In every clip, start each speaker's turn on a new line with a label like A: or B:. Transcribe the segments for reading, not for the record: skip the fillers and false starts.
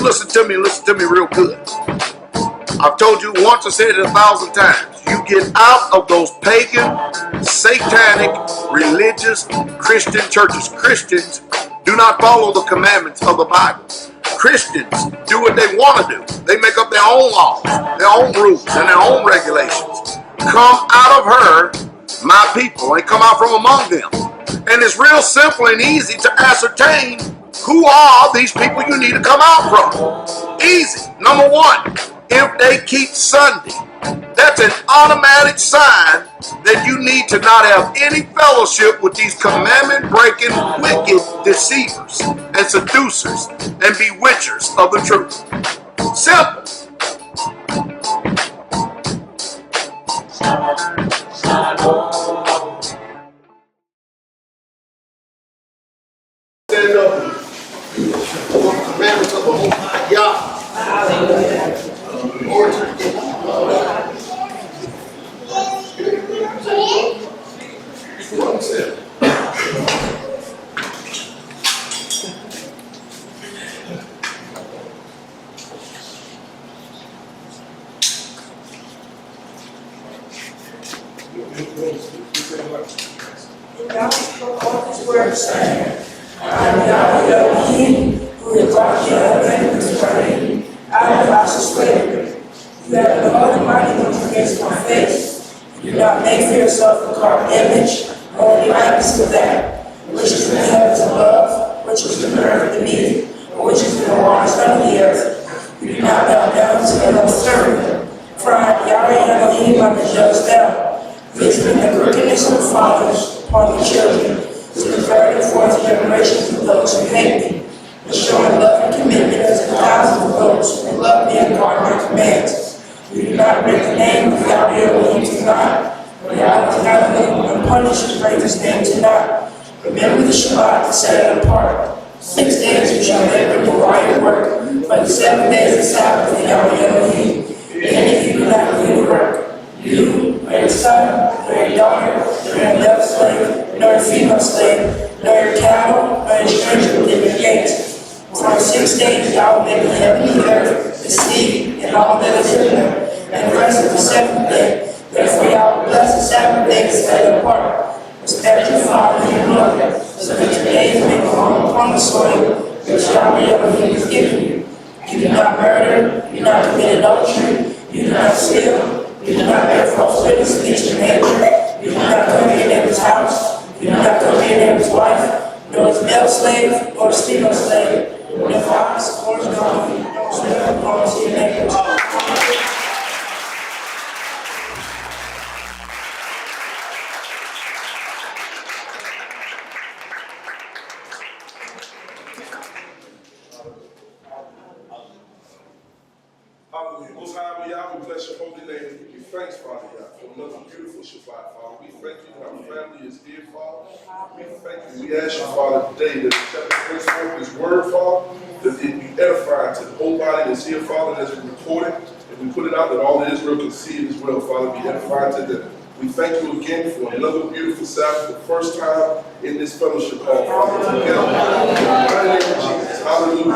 A: listen to me real good. I've told you once, I said it 1,000 times. You get out of those pagan, satanic, religious, Christian churches. Christians do not follow the commandments of the Bible. Christians do what they want to do. They make up their own laws, their own rules, and their own regulations. Come out of her, my people, and come out from among them. And it's real simple and easy to ascertain who are these people you need to come out from. Easy. Number one, if they keep Sunday, that's an automatic sign that you need to not have any fellowship with these commandment-breaking, wicked deceivers and seducers and bewitchers of the truth. Simple. Stand up. Commandments of the Most High Yah. Lord, one step.
B: God spoke all His word, saying, I am Dowell UNSENSORED who has brought you out of the praying, out of the house of slavery. You have no other mighty ones against my face. Do not make for yourself a carved image, only likeness of that, which is in the heavens above, which is in the earth beneath, or which is in the waters under the earth. You do not bow down to them or serve them. For I am Yahweh Elohim, I am the just thou, visiting the crookedness of the fathers upon the children, to the third and fourth generations of those who hate me, and showing love and commitment unto thousands of those who love me and guard my commands. We do not bring the name of Yahweh Elohim to naught, but Yahweh Elohim and punish and break His name to naught. Remember the Shabbat to set it apart. 6 days you shall labor and do all your work, but the 7 days is Sabbath of Yahweh Elohim. And if you do not do the work, you, nor your son, nor your daughter, nor your male slave, nor your female slave, nor your cattle, nor your stranger within your gates. For in 6 days Yahweh made the heaven and the earth, the sea, and all that is in them, and the rest of the 7th day. Therefore Yahweh blessed the Sabbath day to set it apart. Respect your father and your mother, so that your days may go on upon the soil which Yahweh Elohim has given you. You do not murder, you do not commit adultery, you do not steal, you do not bear false witness against your neighbor, you do not come to your neighbor's house, you do not come to your neighbor's wife, nor his male slave, or his female slave, nor his ox, or his donkey, nor whatever belongs to your neighbor.
C: Hallelujah. Most High, we bless your holy name. We give you thanks, Father God, for another beautiful Shabbat, Father. We thank you that our family is here, Father. We thank you. We ask you, Father, today that the chapter brings forth this word, Father, that it be edifying to the whole body that's here, Father, and as we record it, and we put it out that all that Israel can see it as well, Father, be edifying to them. We thank you again for another beautiful Sabbath, the first time in this fellowship hall, Father, together. In the mighty name of Jesus. Hallelujah.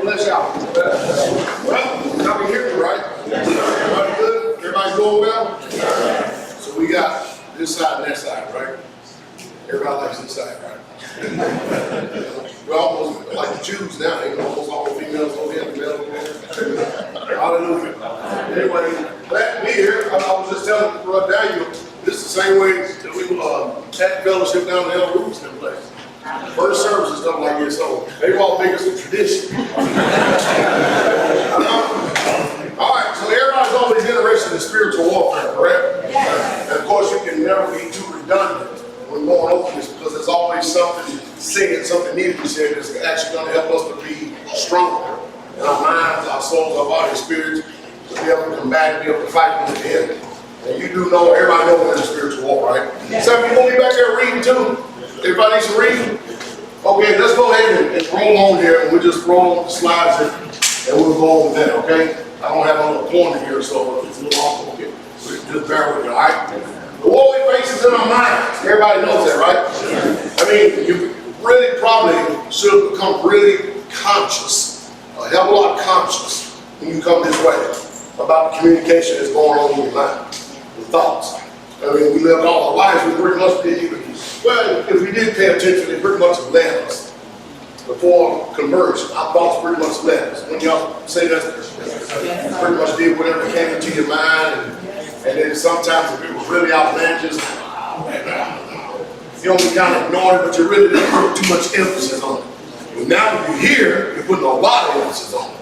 A: Bless y'all. Well, now we hear me, right? Everybody good? Everybody going well? So we got this side and that side, right? Everybody likes this side, right? We're almost like the Jews now. They almost all females over here, males over here. Hallelujah. Anyway, glad to be here. I was just telling Brother Daniel, this is the same way that we had fellowship down in El Rubin's place. First service and stuff like this, so they all make us a tradition. All right, so everybody's always interested in spiritual warfare, correct? Yes. And of course, you can never be too redundant when going over this, because there's always something said, something needed to be said that's actually going to help us to be stronger in our minds, our souls, our body, spirits, to be able to combat and be able to fight with the enemy. And you do know, everybody knows we're in a spiritual war, right? Yes. Some people will be back there reading too. Everybody needs to read? Okay, let's go ahead and roll on here, and we'll just roll on the slides and we'll go over that, okay? I don't have a little pointer here, so it's a little awkward. Okay. Just bear with me, all right? The war we face is in our minds. Everybody knows that, right? I mean, you really probably should become really conscious, a hell of a lot conscious when you come this way about the communication that's going on in your mind, the thoughts. I mean, we lived all our lives, we pretty much didn't even, well, if we did pay attention, they pretty much led us. Before conversion, our thoughts pretty much led us. When y'all say that, you pretty much did whatever came into your mind, and then sometimes if it was really outlandish, you don't kind of ignore it, but you really didn't put too much emphasis on it. But now when you hear, you're putting a lot of emphasis on it.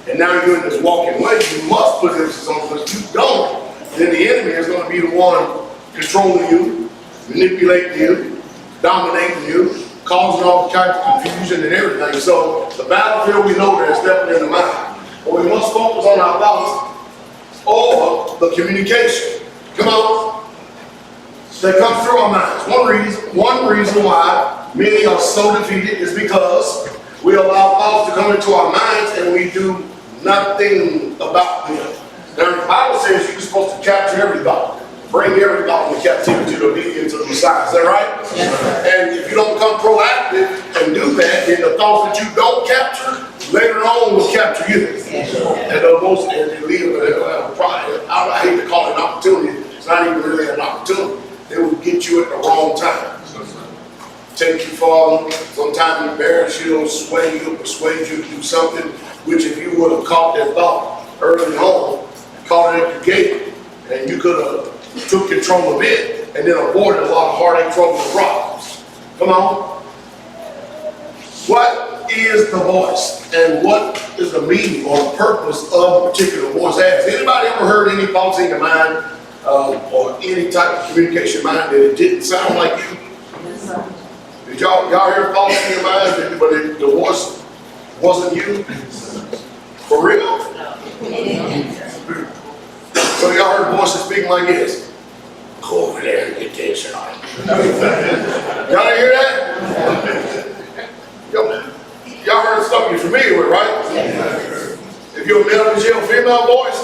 A: And now you're in this walking way, you must put emphasis on it, because if you don't, then the enemy is going to be the one controlling you, manipulating you, dominating you, causing all kinds of confusion and everything. So the battlefield, we know that, is definitely in the mind. But we must focus on our thoughts or the communication. Come on. That comes through our minds. One reason why many are so defeated is because we allow thoughts to come into our minds and we do nothing about them. Now the Bible says you're supposed to capture every thought. Bring every thought into captivity to obedience to the Messiah. Is that right? Yes. And if you don't become proactive and do that, then the thoughts that you don't capture later on will capture you. Yes. And those and leave I hate to call it an opportunity. It's not even really an opportunity. They will get you at the wrong time. Take you far, sometimes embarrass you, sway you, persuade you to do something which if you would have caught that thought early on, caught it at the gate, and you could have took control of it and then avoided a lot of heartache, trouble, and problems. Come on. What is the voice and what is the meaning or the purpose of a particular voice? Has anybody ever heard any thoughts in your mind or any type of communication mind that it didn't sound like you? Did y'all hear thoughts in your mind but the voice wasn't you? For real? So y'all heard voices speaking like this. Go over there and get that shot. Y'all didn't hear that? Y'all heard stuff you're familiar with, right? If you're a male, did you hear a female voice?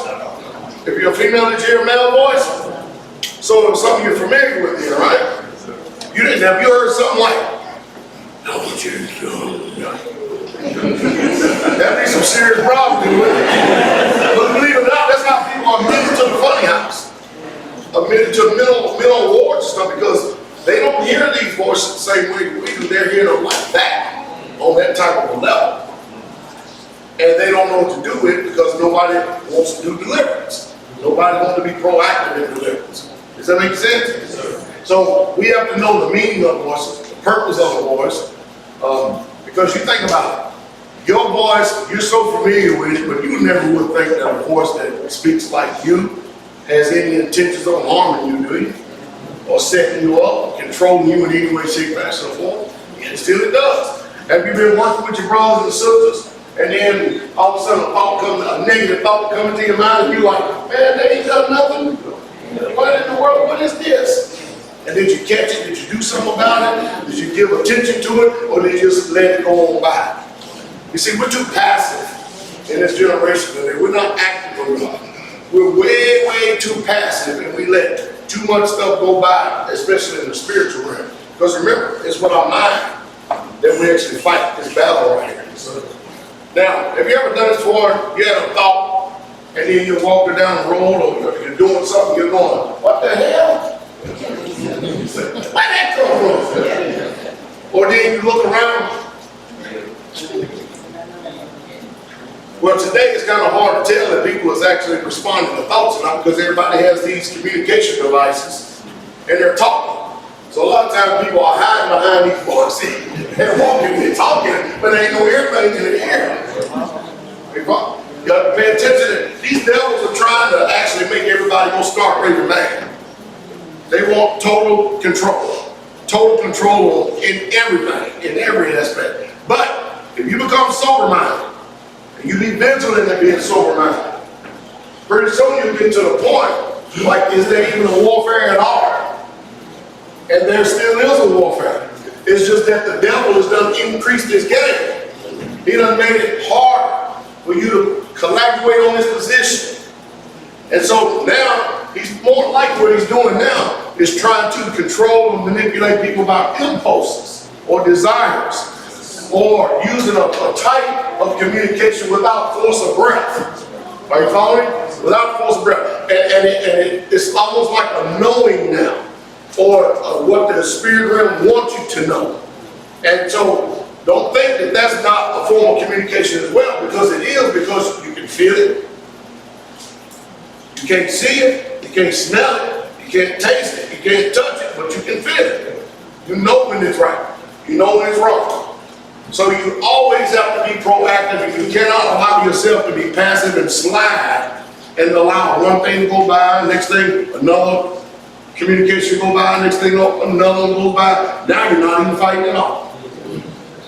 A: If you're a female, did you hear a male voice? So it was something you're familiar with here, right? You didn't have you heard something like, I want you to do. That'd be some serious problems, wouldn't it? But believe it or not, that's how people are admitted to the funny house. Admitted to the mental wards and stuff, because they don't hear these voices the same way we do. They're hearing them like that, on that type of a level. And they don't know what to do with it because nobody wants to do deliverance. Nobody wants to be proactive in deliverance. Does that make sense? So we have to know the meaning of voices, the purpose of a voice, because you think about it. Your voice, you're so familiar with it, but you never would think that a voice that speaks like you has any intentions of harming you, do you? Or setting you up, or controlling you in any way, shape, fashion, or form. And still it does. Have you been working with your brothers and sisters, and then all of a sudden a negative thought comes into your mind, and you're like, man, they ain't done nothing. What in the world? What is this? And did you catch it? Did you do something about it? Did you give attention to it? Or did you just let it go on by? You see, we're too passive in this generation today. We're not active enough. We're way, way too passive, and we let too much stuff go by, especially in the spiritual realm. Because remember, it's with our mind that we actually fight this battle right here. Now, have you ever done this before? You had a thought, and then you're walking down the road, or you're doing something, you're going, what the hell? Where that come from? Or then you look around. Well, today it's kind of hard to tell if people is actually responding to thoughts or not, because everybody has these communication devices and they're talking. So a lot of times people are hiding behind these voices. They're walking, they're talking, but there ain't no earthing in the air. You got to pay attention. These devils are trying to actually make everybody go start raving mad. They want total control. Total control in everything, in every aspect. But if you become sober-minded, and you be vigilant in being sober-minded, pretty soon you get to the point, like, is there even a warfare at all? And there still is a warfare. It's just that the devil has done increased his game. He done made it hard for you to collaborate on this position. And so now, He's more like what he's doing now is trying to control and manipulate people by impulses or desires, or using a type of communication without force of breath. Are you following? Without force of breath. It's almost like a knowing now, or what the spirit realm wants you to know. And so don't think that that's not a form of communication as well, because it is, because you can feel it. You can't see it, you can't smell it, you can't taste it, you can't touch it, but you can feel it. You know when it's right, you know when it's wrong. So you always have to be proactive, and you cannot allow yourself to be passive and slide and allow one thing to go by, next thing another communication go by, next thing another one goes by. Now you're not even fighting at all.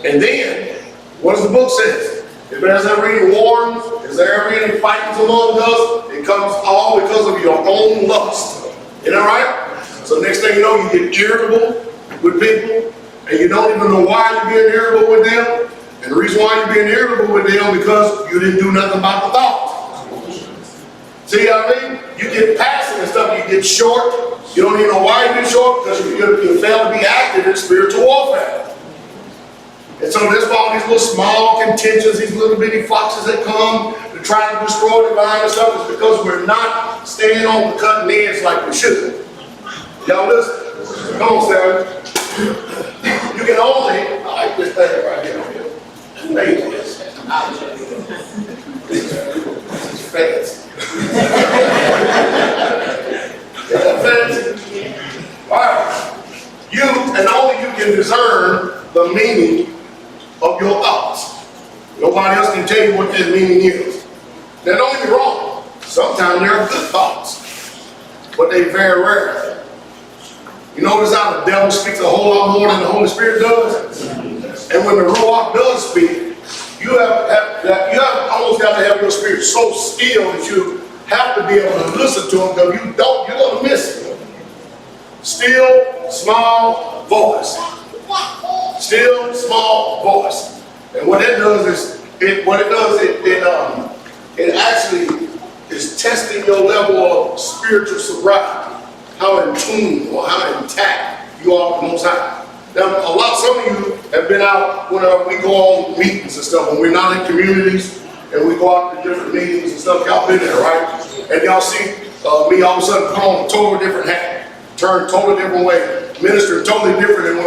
A: And then, what does the book say? If there's ever any wars, is there ever any fightings among us, it comes all because of your own lust. Isn't that right? So next thing you know, you get irritable with people, and you don't even know why you're being irritable with them. And the reason why you're being irritable with them because you didn't do nothing about the thought. See what I mean? You get passive and stuff, you get short. You don't even know why you get short, because you fail to be active in spiritual warfare. And so there's all these little small contentions, these little bitty foxes that come to try to destroy the vine and stuff. It's because we're not staying on the cutting edge like we should. Y'all listen? Come on, Sarah. You can only, I like this thing right here. It's fancy. Fancy. All right. You, and only you can discern the meaning of your thoughts. Nobody else can tell you what that meaning is. Now don't get me wrong, sometimes there are good thoughts, but they very rare. You notice how the devil speaks a whole lot more than the Holy Spirit does? And when the Ruach does speak, you almost got to have your spirit so still that you have to be able to listen to him, because you don't, you're going to miss it. Still, small voice. Still, small voice. And what it does is, it actually is testing your level of spiritual sobriety, how in tune or how intact you are with the Most High. Now, some of you have been out when we go on meetings and stuff, when we're not in communities and we go out to different meetings and stuff. Y'all been there, right? And y'all see me all of a sudden put on a totally different hat, turn totally different way, minister totally different than when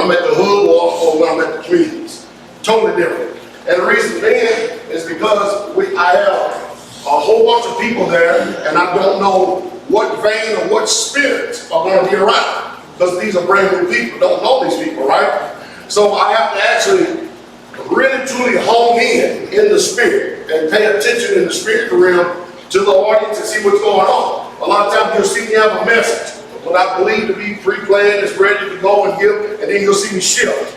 A: I'm at the hood or when I'm at the communities. Totally different. And the reason being is because I have a whole bunch of people there, and I don't know what vein or what spirits are going to be around, because these are brand new people, don't know these people, right? So I have to actually really truly hone in the spirit and pay attention in the spirit realm to the audience and see what's going on. A lot of times you'll see me have a message, what I believe to be pre-planned, is ready to go and give, and then you'll see me shift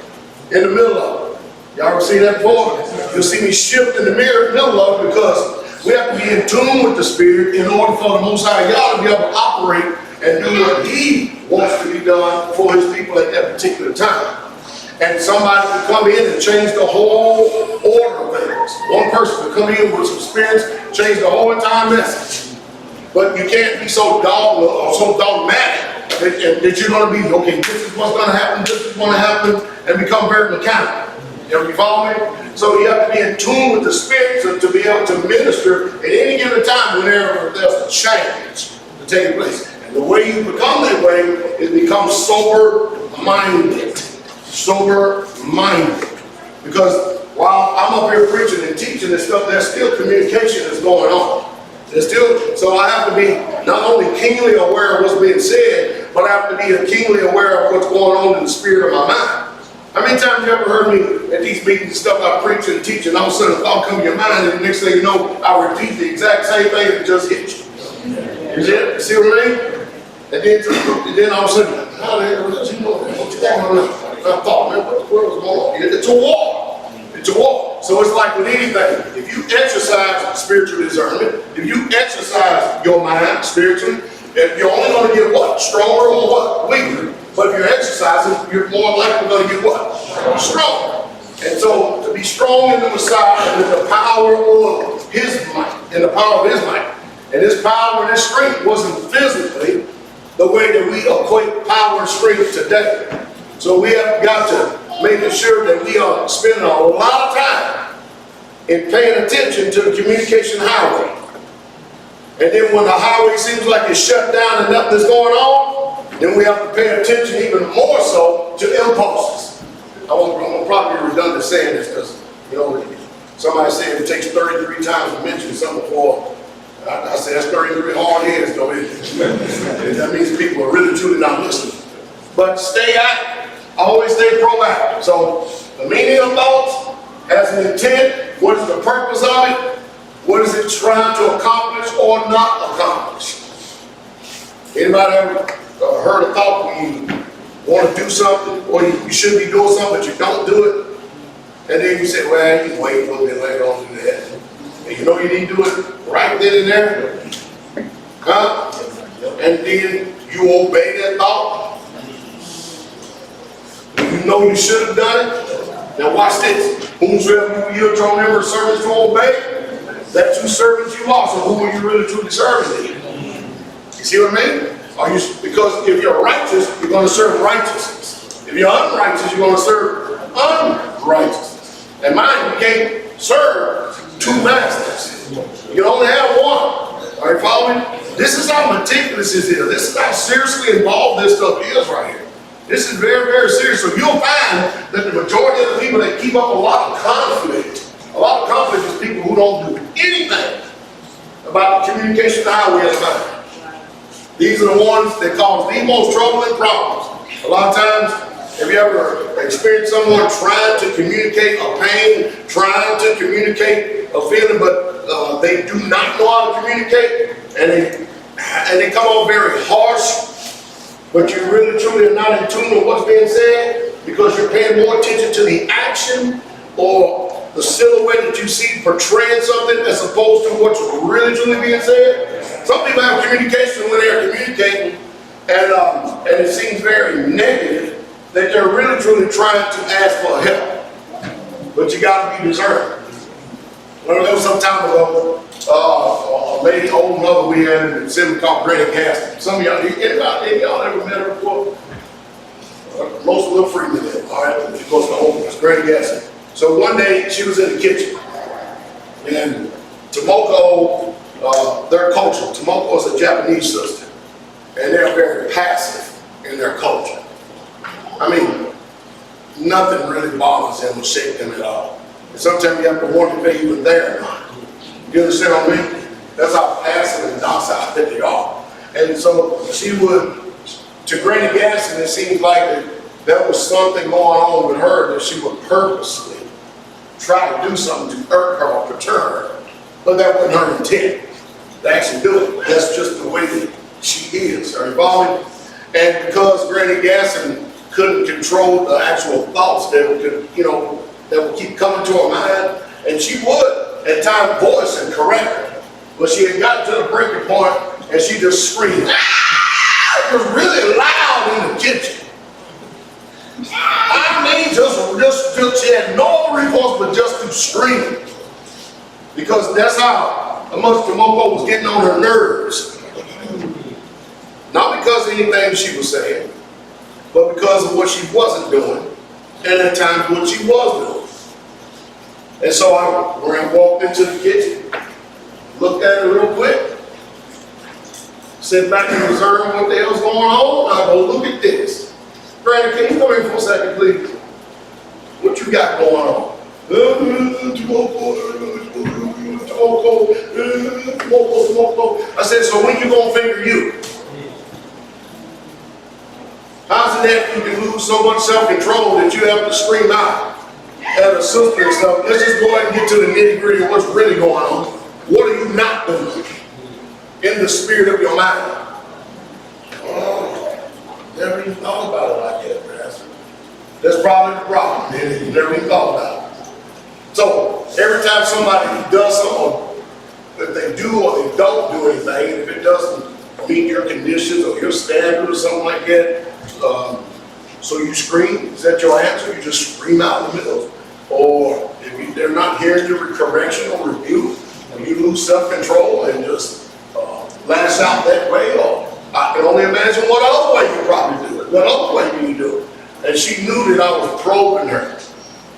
A: in the middle of it. Y'all ever seen that before? You'll see me shift in the middle of it, because we have to be in tune with the Spirit in order for the Most High God to be able to operate and do what He wants to be done for His people at that particular time. And somebody could come in and change the whole order of things. One person could come in with some experience, change the whole entire message. But you can't be so dogmatic that you're going to be, okay, this is what's going to happen, this is going to happen, and become very mechanical. You follow me? So you have to be in tune with the Spirit to be able to minister at any given time whenever there's a change to take place. And the way you become that way is become sober-minded. Sober-minded. Because while I'm up here preaching and teaching and stuff, there's still communication that's going on. So I have to be not only keenly aware of what's being said, but I have to be keenly aware of what's going on in the spirit of my mind. How many times you ever heard me at these meetings and stuff I preach and teach, and all of a sudden a thought comes to your mind, and the next thing you know, I repeat the exact same thing that just hit you. You see what I mean? And then all of a sudden, how the hell did you know that? What you talking about? I thought, man, what the world was going on? It's a war. It's a war. So it's like with anything. If you exercise spiritual discernment, if you exercise your mind spiritually, you're only going to get what? Stronger or what? Weaker. But if you're exercising, you're more likely going to get what? Stronger. And so to be strong in the Messiah and in the power of His might, in the power of His might, And this power and this strength wasn't physically the way that we equate power and strength today. So we have got to make sure that we are spending a lot of time in paying attention to the communication highway. And then when the highway seems like it's shut down and nothing's going on, then we have to pay attention even more so to impulses. I'm probably redundant saying this because, you know, somebody said it takes 33 times to mention something before. I said that's 33 hard heads, though. That means people are really truly not listening. But stay active. Always stay proactive. So the meaning of thoughts has an intent. What is the purpose of it? What is it trying to accomplish or not accomplish? Anybody ever heard a thought when you want to do something, or you should be doing something, but you don't do it? And then you say, well, you can wait a little bit later on to do that. And you know you need to do it right then and there. Huh? And then you obey that thought. You know you should have done it. Now watch this. Whomsoever you yield your members servants to obey, that's who servants you are. So who are you really truly serving? You see what I mean? Because if you're righteous, you're going to serve righteousness. If you're unrighteous, you're going to serve unrighteousness. And mind, you can't serve two masters. You can only have one. Are you following? This is how meticulous this is. This is how seriously involved this stuff is right here. This is very, very serious. So you'll find that the majority of the people that keep up a lot of conflict is people who don't do anything about the communication highway of the mind. These are the ones that cause the most trouble and problems. A lot of times, have you ever experienced someone trying to communicate a pain, trying to communicate a feeling, but they do not know how to communicate, and they come off very harsh, but you really truly are not in tune with what's being said because you're paying more attention to the action or the silhouette that you see portraying something as opposed to what's really truly being said. Some people have communication when they're communicating, and it seems very negative that they're really truly trying to ask for help. But you got to be discerning. There was some time ago, a lady, old mother we had in the assembly called Granny Gaston. Some of y'all, any of y'all ever met her before? Most of them freak me then. All right, she goes to home. It's Granny Gaston. So one day she was in the kitchen, and Tomoko, their culture, Tomoko is a Japanese sister, and they're very passive in their culture. I mean, nothing really bothers them or shakes them at all. And sometimes you have to wonder if they're even there or not. You understand what I mean? That's how passive and docile that they are. And so she would, to Granny Gaston, it seems like there was something going on with her that she would purposely try to do something to irk her or perturb her, but that wasn't her intent to actually do it. That's just the way that she is. Are you following? And because Granny Gaston couldn't control the actual thoughts that would keep coming to her mind, and she would at times voice and correct her, but she had gotten to the breaking point, and she just screamed. It was really loud in the kitchen. I mean, just she had no recourse but just to scream. Because that's how much Tomoko was getting on her nerves. Not because of anything she was saying, but because of what she wasn't doing, and at times what she was doing. And so I walked into the kitchen, looked at her real quick, sit back and observe what the hell's going on. I go, look at this. Granny, can you come here for a second, please? What you got going on? I said, so when you gonna figure you? How's it that you can lose so much self-control that you have to scream out at a sister and stuff? Let's just go ahead and get to the nitty-gritty of what's really going on. What are you not doing in the spirit of your mind? Never even thought about it like that, Pastor. That's probably the problem. You never even thought about it. So every time somebody does something, if they do or they don't do anything, and if it doesn't meet your conditions or your standard or something like that, so you scream. Is that your answer? You just scream out in the middle. Or if they're not hearing your correction or rebuke, you lose self-control and just lash out that way, or I can only imagine what other way you probably do it, what other way you do it. And she knew that I was probing her.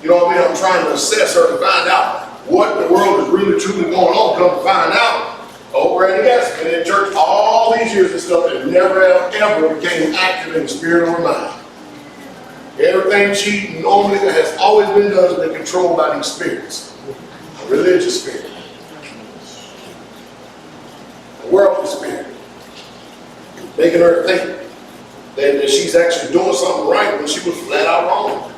A: You know what I mean? I'm trying to assess her to find out what in the world is really truly going on. Come to find out, over at the gas and in church all these years and stuff, that never ever became active in the spirit of her mind. Everything she normally has always been done has been controlled by these spirits, a religious spirit, a worldly spirit, making her think that she's actually doing something right when she was flat out wrong.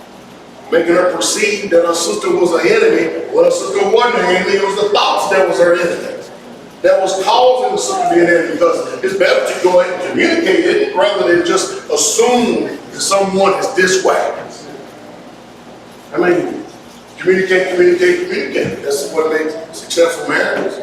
A: Making her perceive that her sister was an enemy when her sister wasn't an enemy. It was the thoughts that was her enemy, that was causing the sister to be an enemy, because it's better to go ahead and communicate it rather than just assume that someone is this way. I mean, communicate. That's what makes successful marriages,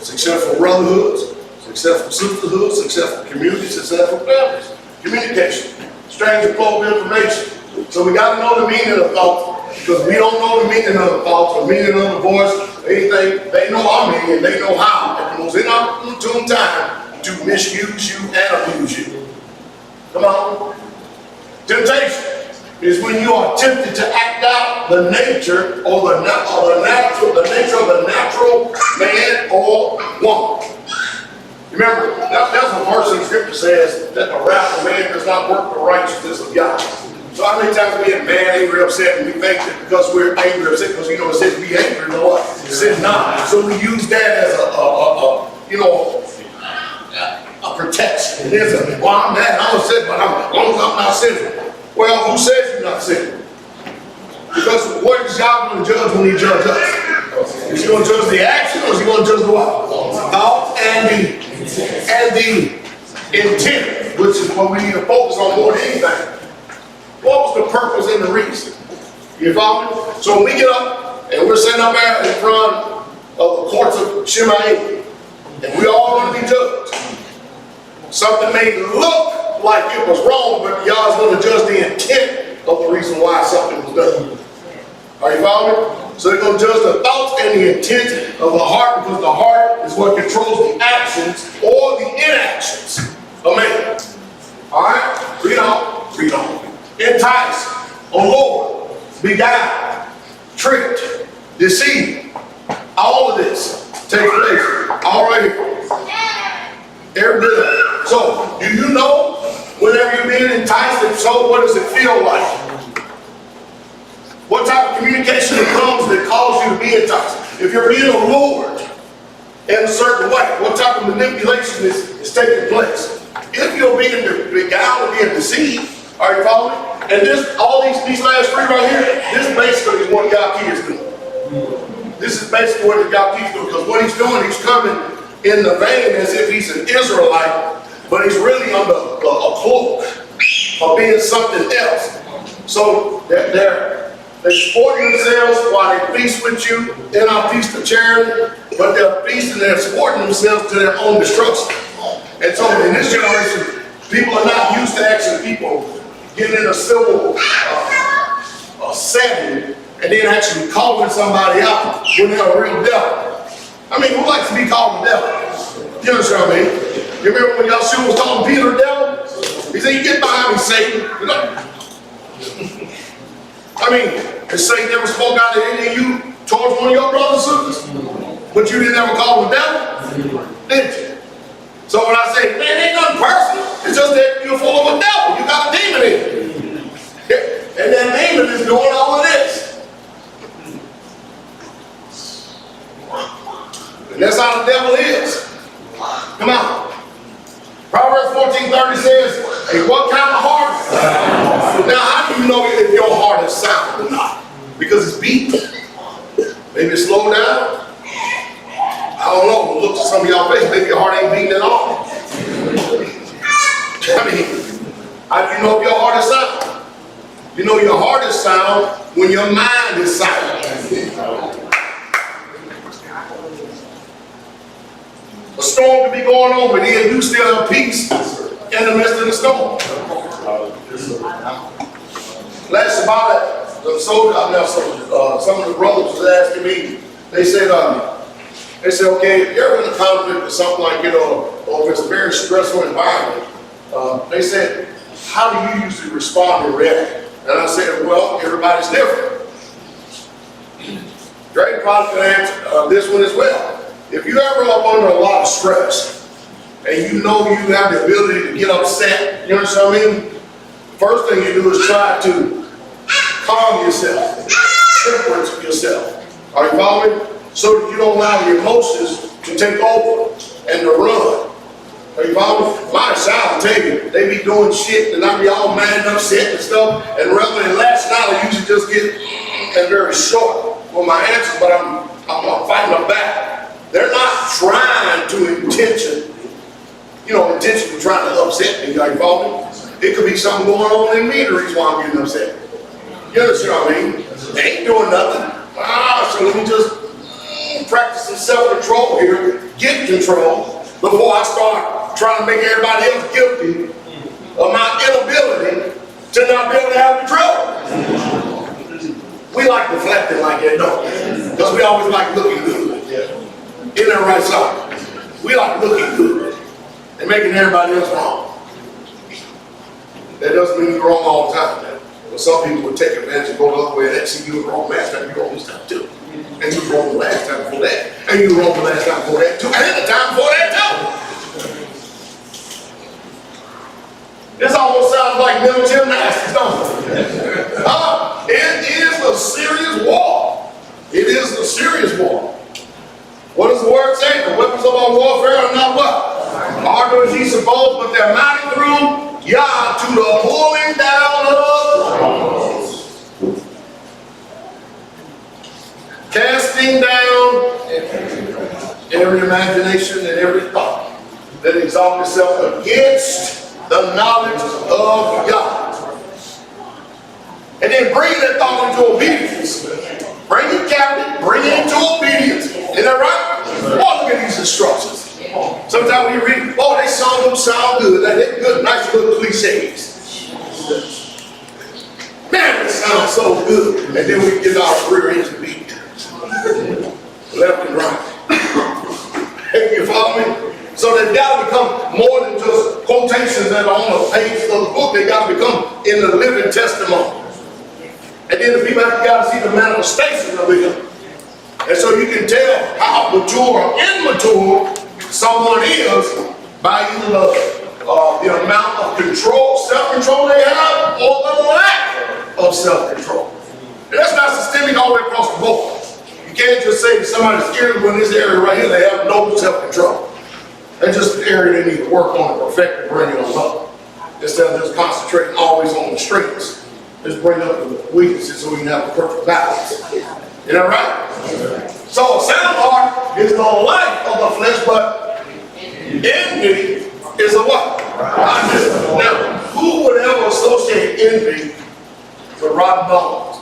A: successful brotherhoods, successful sisterhoods, successful communities, successful families. Communication, exchange of flow of information. So we got to know the meaning of thoughts, because we don't know the meaning of the thoughts or meaning of the voice, anything. They know our meaning, and they know how, at the most inopportune time, to misuse you and abuse you. Come on. Temptation is when you are tempted to act out the nature or the nature of the natural man or woman. Remember, that's a verse in the scripture says that the wrath of man does not work the righteousness of God. So how many times we get mad, angry, upset, and we think that because we're angry, upset, because it says be angry, you know what? It says not. So we use that as a protection. It is well, I'm mad, I'm upset, but as long as I'm not sinning. Well, who says you're not sinning? Because what is God going to judge when he judges us? Is he going to judge the action, or is he going to judge the what? Thought and the intent, which is what we need to focus on more than anything. What was the purpose and the reason? You follow me? So when we get up and we're sitting up there in front of the courts of Shemaim, and we all want to be judged, something may look like it was wrong, but y'all's going to judge the intent of the reason why something was done. Are you following me? So they're going to judge the thoughts and the intent of the heart, because the heart is what controls the actions or the inactions of man. All right? Read on. Entice, allure, beguile, tricked, deceived. All of this takes place already. Every bit of it. So, do you know whenever you're being enticed, if so, what does it feel like? What type of communication comes that causes you to be enticed? If you're being allured in a certain way, what type of manipulation is taking place? If you're being beguiled or being deceived, are you following? And all these last three right here, this basically is what Yahweh is doing. This is basically what Yahweh is doing, because what he's doing, he's coming in the vein as if he's an Israelite, but he's really under a cloak of being something else. So they're sporting themselves while they feast with you in our feast of charity, but they're feasting, they're sporting themselves to their own destruction. And so in this generation, people are not used to actually people getting in a civil setting and then actually calling somebody out when they're a real devil. I mean, who likes to be called the devil? You understand what I mean? You remember when Yahshua was calling Peter the devil? He said, "You get behind me, Satan." You know? I mean, and Satan never spoke out of any of you towards one of your brothers and sisters, but you didn't ever call him the devil, did you? So when I say, man, it ain't nothing personal, it's just that you're full of a devil. You got a demon in you. And that demon is doing all of this. And that's how the devil is. Come on. Proverbs 14:30 says, hey, what kind of heart? Now, how do you know if your heart is sound or not? Because it's beating. Maybe it's slowed down. I don't know. Look at some of y'all face. Maybe your heart ain't beating at all. I mean, how do you know if your heart is sound? You know your heart is sound when your mind is silent. A storm could be going on, but then you still have peace in the midst of the storm. Last Sabbath, some of the brothers was asking me, they said, They say, okay, if you're in a conflict or something like, or if it's a very stressful environment, they said, how do you usually respond and react? And I said, well, everybody's different. Drake probably can answer this one as well. If you ever up under a lot of stress, and you know you have the ability to get upset, you understand what I mean? First thing you do is try to calm yourself, temperate yourself. Are you following? So that you don't allow your emotions to take over and to run. Are you following? My child will tell you, they be doing shit and I be all mad and upset and stuff, and rather than lash out, I usually just get and very short with my answers, but I'm fighting them back. They're not trying to intentionally trying to upset me. Are you following? It could be something going on in me, the reason why I'm getting upset. You understand what I mean? They ain't doing nothing. So let me just practice some self-control here, get control, before I start trying to make everybody else guilty of my inability to not be able to have control. We like deflecting like that, don't we? Because we always like looking good. Isn't that right, son? We like looking good and making everybody else wrong. That doesn't mean you're wrong all the time, man. But some people would take advantage and go the other way and actually you were wrong last time, you're wrong this time too. And you were wrong the last time before that. And you were wrong the last time before that too. And the time before that too. This almost sounds like mental gymnastics, don't it? It is a serious war. It is a serious war. What does the word say? The weapons of our warfare are not what? Harder as ye suppose, but they're mighty through Yah to the pulling down of strongholds. Casting down every imagination and every thought that exalts itself against the knowledge of God. And then bring that thought into obedience. Bring it captive, bring it into obedience. Isn't that right? Oh, look at these instructions. Sometimes when you read, oh, they sound good. They're good, nice little cliches. Man, it sounds so good. And then we get our rear ends beat. Left and right. You follow me? So they've got to become more than just quotations that are on the pages of the book. They've got to become in the living testimony. And then the people have got to see the manifestation of it. And so you can tell how mature or immature someone is by either the amount of control, self-control they have, or the lack of self-control. And that's not systemic all the way across the board. You can't just say that somebody's irritable in this area right here, they have no self-control. That's just an area they need to work on and perfect and bring it on up. Instead of just concentrating always on the strengths, just bring up the weaknesses so we can have a perfect balance. Isn't that right? So a sound heart is the life of the flesh, but envy is a what? Now, who would ever associate envy with rotten bones?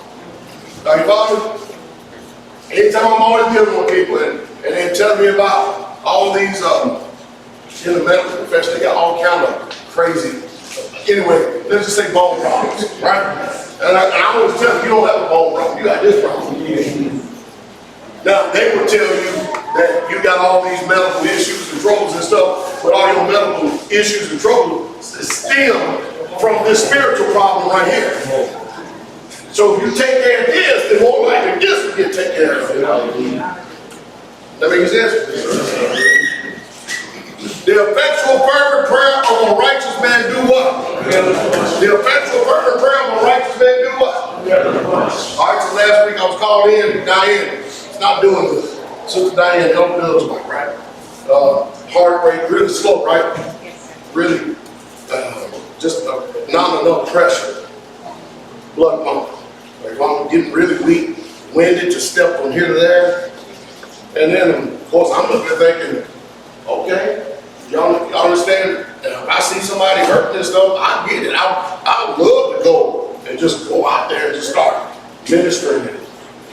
A: Are you following? Anytime I'm always dealing with people and they tell me about all these in the medical profession, they got all kind of crazy. Anyway, let's just say bone problems, right? And I always tell them, you don't have a bone problem, you got this problem. Now, they would tell you that you got all these medical issues and troubles and stuff, but all your medical issues and troubles stem from this spiritual problem right here. So if you take care of this, then more likely this will get taken care of. That makes sense? The effectual fervent prayer of a righteous man do what? The effectual fervent prayer of a righteous man do what? All right, so last week I was called in, Diane. Not doing good. Sister Diane, help does like, right? Heart rate really slow, right? Really, just not enough pressure. Blood pumping. Like I'm getting really weak, winded, just step from here to there. And then, of course, I'm looking thinking, okay, y'all understand? If I see somebody hurting and stuff, I get it. I would love to go and just go out there and just start ministering and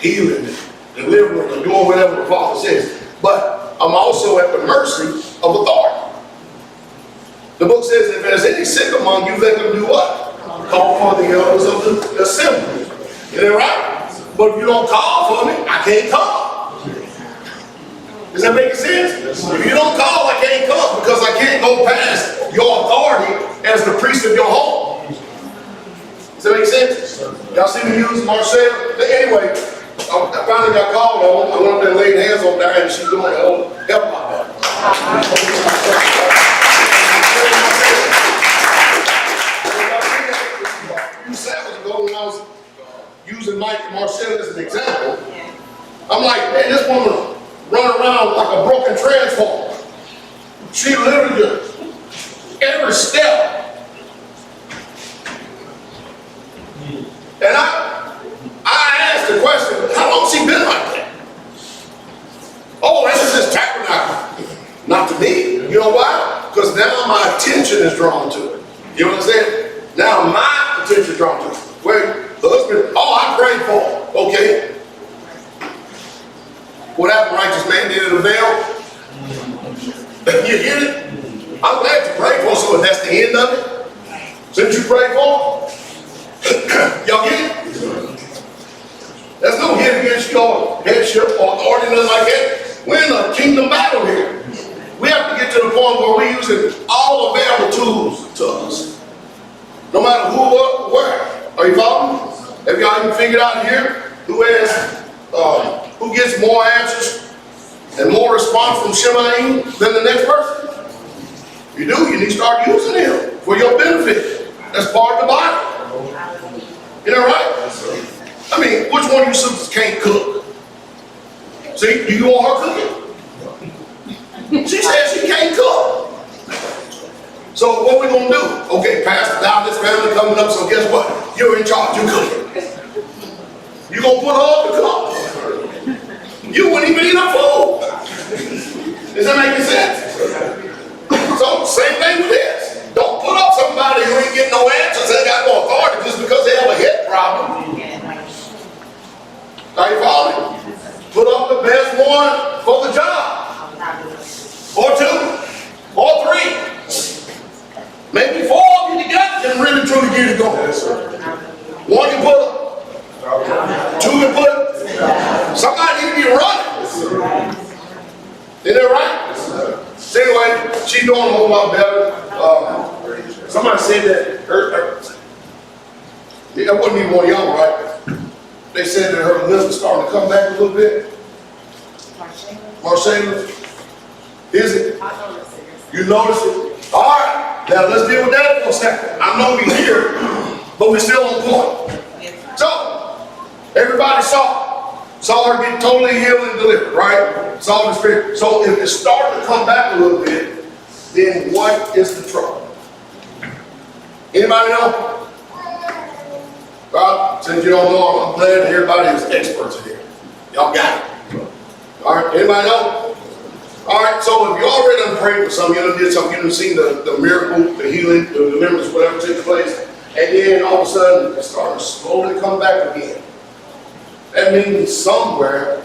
A: healing it. Delivering or doing whatever the Father says. But I'm also at the mercy of authority. The book says if there's any sick among you, let them do what? Call for the elders of the assembly. Is that right? But if you don't call for me, I can't come. Does that make sense? If you don't call, I can't come because I can't go past your authority as the priest of your home. Does that make sense? Y'all see me use Marcel? But anyway, I finally got called on. I went up there and laid hands on Diane and she's doing it. Oh, help my back. A few Sabbaths ago when I was using Mike and Marcel as an example, I'm like, man, this woman run around like a broken transformer. She literally just, every step. And I asked the question, how long has she been like that? Oh, that's just tabernacle. Not to me. You know why? Because now my attention is drawn to it. You know what I'm saying? Now my attention is drawn to it. Wait, the husband, oh, I prayed for him. Okay. What happened, righteous man? Did it avail? You get it? I'm glad you prayed for him, so that's the end of it. Since you prayed for him, y'all get it? There's no hit against your headship or authority, nothing like that. We're in a kingdom battle here. We have to get to the point where we're using all available tools to us. No matter who, what, where. Are you following? Have y'all even figured out here who gets more answers and more response from Shemaim than the next person? You do, you need to start using him for your benefit. That's part of the Bible. You know, right? I mean, which one of you sisters can't cook? See, do you want her cooking? She says she can't cook. So what we gonna do? Okay, Pastor, now this family coming up, so guess what? You're in charge, you cooking. You gonna put her up to cook? You wouldn't even eat her food. Is that making sense? So, same thing with this. Don't put up somebody who ain't getting no answers, they got no authority just because they have a head problem. Are you following? Put up the best one for the job. Or two. Or three. Maybe four of you together can really truly get it going. One you put up. Two you put up. Somebody need to be running. Isn't that right? So anyway, she's doing a whole lot better. Somebody said that that wasn't even one of y'all, right? They said that her lips starting to come back a little bit. Marcella? Is it?
B: I noticed it.
A: You notice it? All right. Now let's deal with that for a second. I know we're here, but we're still on point. So, everybody saw her get totally healed and delivered, right? Saw the spirit. So if it's starting to come back a little bit, then what is the trouble? Anybody know? Well, since you don't know, I'm glad that everybody is experts in here. Y'all got it. All right, anybody know? All right, so if you already done prayed for something, you done did something, you done seen the miracle, the healing, the deliverance, whatever takes place, and then all of a sudden it's starting to slowly come back again. That means somewhere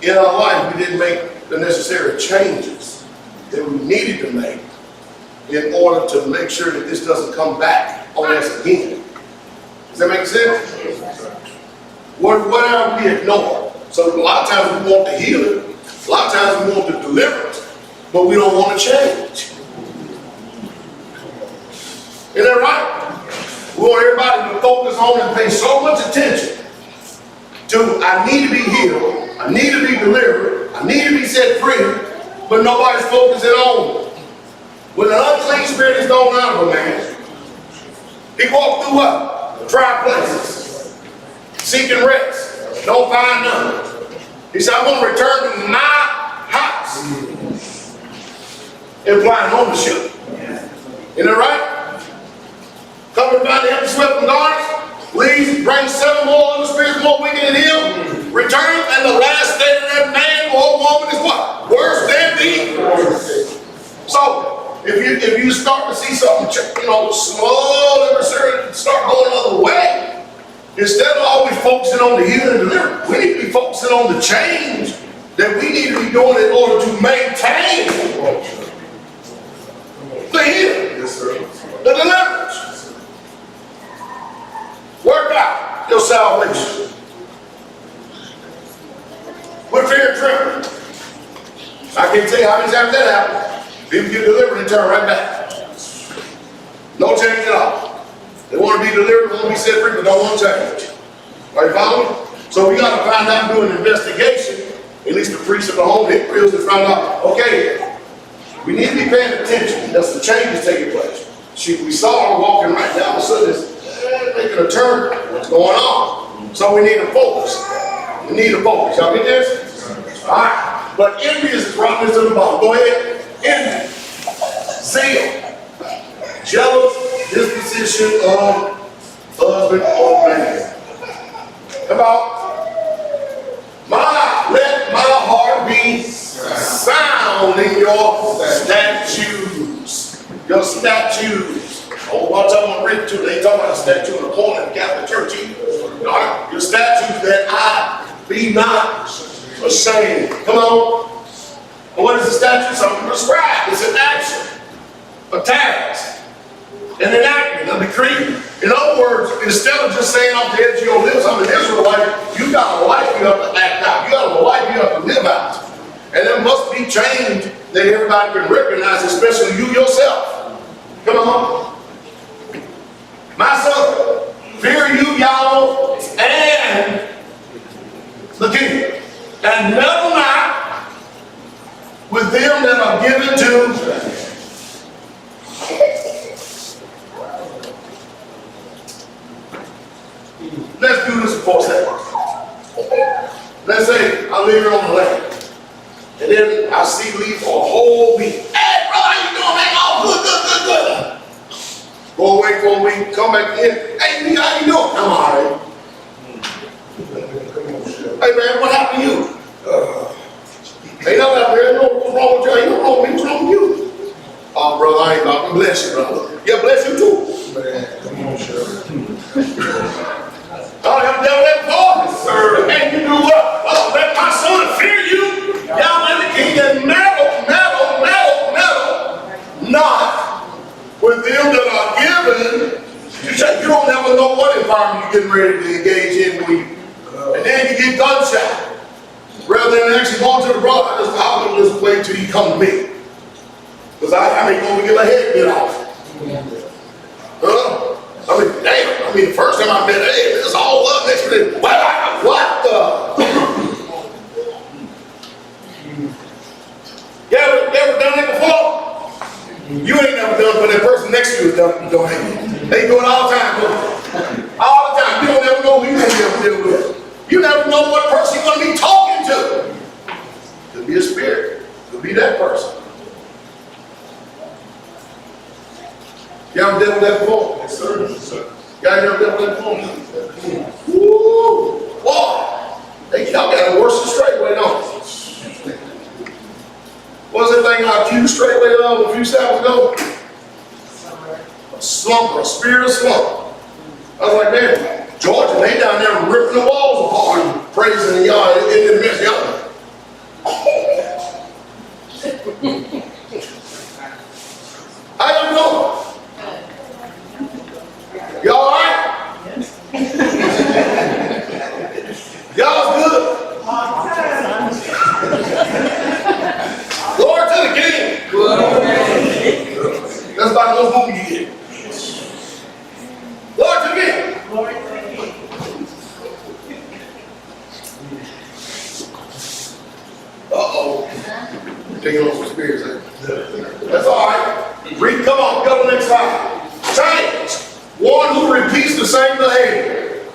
A: in our life we didn't make the necessary changes that we needed to make in order to make sure that this doesn't come back on us again. Does that make sense? What have we ignored? So a lot of times we want the healing, a lot of times we want the deliverance, but we don't want to change. Isn't that right? We want everybody to focus on and pay so much attention to, I need to be healed, I need to be delivered, I need to be set free, but nobody's focusing on when an unclean spirit is thrown out of a man, he walked through what? Dry places, seeking rest, don't find none. He said, I'm going to return to my house, implying ownership. Isn't that right? Come and find the empty swept and garments, leaves, brings 7 more other spirits more wicked than him, returns, and the last state of that man or woman is what? Worse than thee. So, if you start to see something, slowly start going another way, instead of always focusing on the healing and deliverance, we need to be focusing on the change that we need to be doing in order to maintain the healing, the deliverance. Work out your salvation with fear and trembling. can't tell you how many times that happens. People get delivered and turn right back. No change at all. They want to be delivered, want to be set free, but don't want to change. Are you following? So we got to find out and do an investigation, at least the priests of the home pills, to find out, okay, we need to be paying attention. There's some changes taking place. We saw her walking right down, all of a sudden it's making a turn. What's going on? So we need to focus. We need to focus. Y'all get this? All right. But envy is dropping this to the bottom. Go ahead. Envy. Zeal. Jealous disposition of husband or man. About let my heart be sound in your statutes. Your statutes. Oh, what's I'm gonna read to? They talk about a statue in the corner of the Catholic Church. Your statutes that I be not ashamed. Come on. What is the statute? Something prescribed. It's an action, a task, an enactment, a decree. In other words, instead of just saying off the edge of your lips, I'm an Israelite, you got a life you have to act out. You got a life you have to live out. And there must be change that everybody can recognize, especially you yourself. Come on. My son, fear you, Yahweh, and the king. And meddle not with them that are given to let's do this before that. Let's say I live here on the land. And then I see leave for a whole week. Hey, brother, how you doing, man? Oh, good. Go away for a week, come back in. Hey, nigga, how you doing? I'm all right. Hey, man, what happened to you? Ain't nothing out there. What's wrong with you? Ain't nothing wrong with me. What's wrong with you? Oh, brother, I ain't about to bless you, brother. Yeah, bless you too. Come on, Sheriff. Oh, you devil that before? Sir. And you do what? Oh, let my son fear you. Y'all let the king and meddle not with them that are given. You don't never know what environment you're getting ready to engage in when you, and then you get gunshot. Rather than actually going to the brother, I'll just wait till you come to me. Because I mean, going to get my head bit off. The first time I met her, hey, it's all up next to me. What the? You ever done it before? You ain't never done it, but that person next to you has done it. They do it all the time. All the time. You don't never know who you're going to be able to deal with. You never know what person you're going to be talking to. Could be a spirit. Could be that person. You ever dealt with that before? Yes, sir. Yes, sir. Y'all ever dealt with that before? Woo! Boy! Y'all got it worse than Straitway, don't you? What was that thing I accused Straitway of a few Sabbaths ago? A slump, a spirit of slump. I was like, man, Georgia, they down there ripping the walls apart and praising y'all in the midst of y'all. How you doing? Y'all all right? Y'all's good? Glory to the King. That's about those movies you get. Glory to the King. Uh-oh. Taking on some spirits there. That's all right. Read, come on, go to the next slide. Change. One who repeats the same behavior.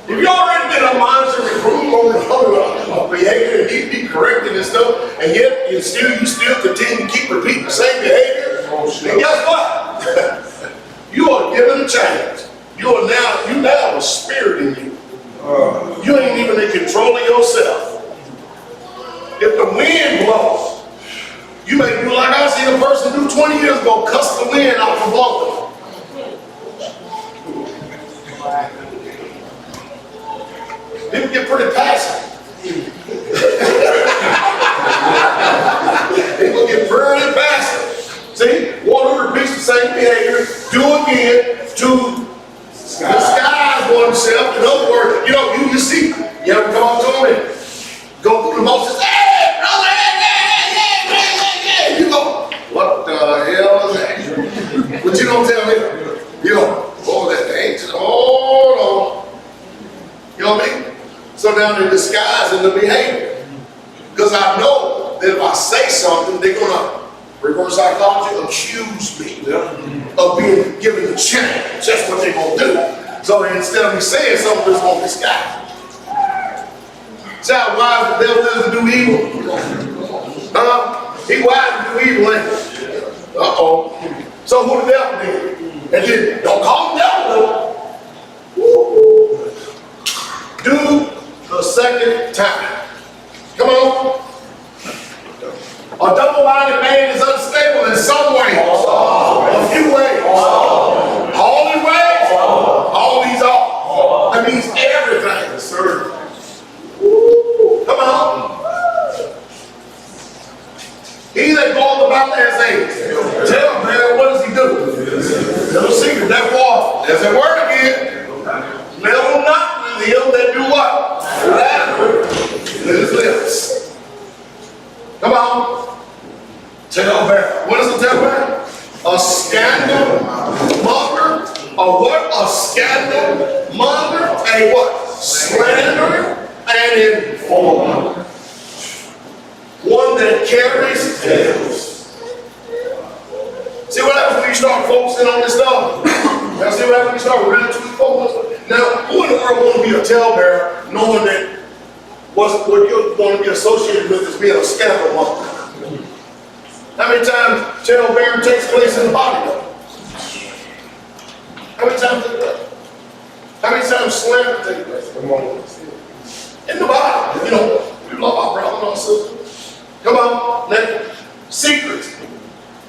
A: If you already been admonished and reproved over behavior and need to be corrected and stuff, and yet you still continue to keep repeating the same behavior, then guess what? You are given a change. You now have a spirit in you. You ain't even in control of yourself. If the wind blows, you may do like I seen a person do 20 years ago, cuss the wind out the bunker. People get pretty passive. People get pretty passive. See, one who repeats the same behavior, do again to disguise oneself. In other words, you see, you ever come up to him and go through the motions, hey, brother, hey. You know what I mean? So now they're disguising the behavior. Because I know that if I say something, they're going to reverse psychology, accuse me of being given the chance. That's what they're going to do. So instead of me saying something, it's going to disguise. See how wise the devil is to do evil? He wise to do evil, ain't he? Uh-oh. So who the devil did? And then, don't call him devil, though. Do the second time. Come on. A double-minded man is unstable in some ways. A few ways. All in ways. All these are. That means everything, sir. Come on. He that goes about as a talebearer, what does he do? Little secret. Therefore, there's that word again. Let him not with him that do what? Flatter with his lips. Come on. Talebearer. What is a talebearer? A scandal monger. A what? A scandal monger. A what? Slanderer and informer. One that carries tales. See what happens when you start focusing on this stuff? Now see what happens when you start really truly focusing? Now, who in the world want to be a talebearer knowing that what you're going to be associated with is being a scandal monger? How many times talebearing takes place in the body? How many times does it? How many times slander takes place? In the body. You know, we love our brother and our sister. Come on, next. Secrets.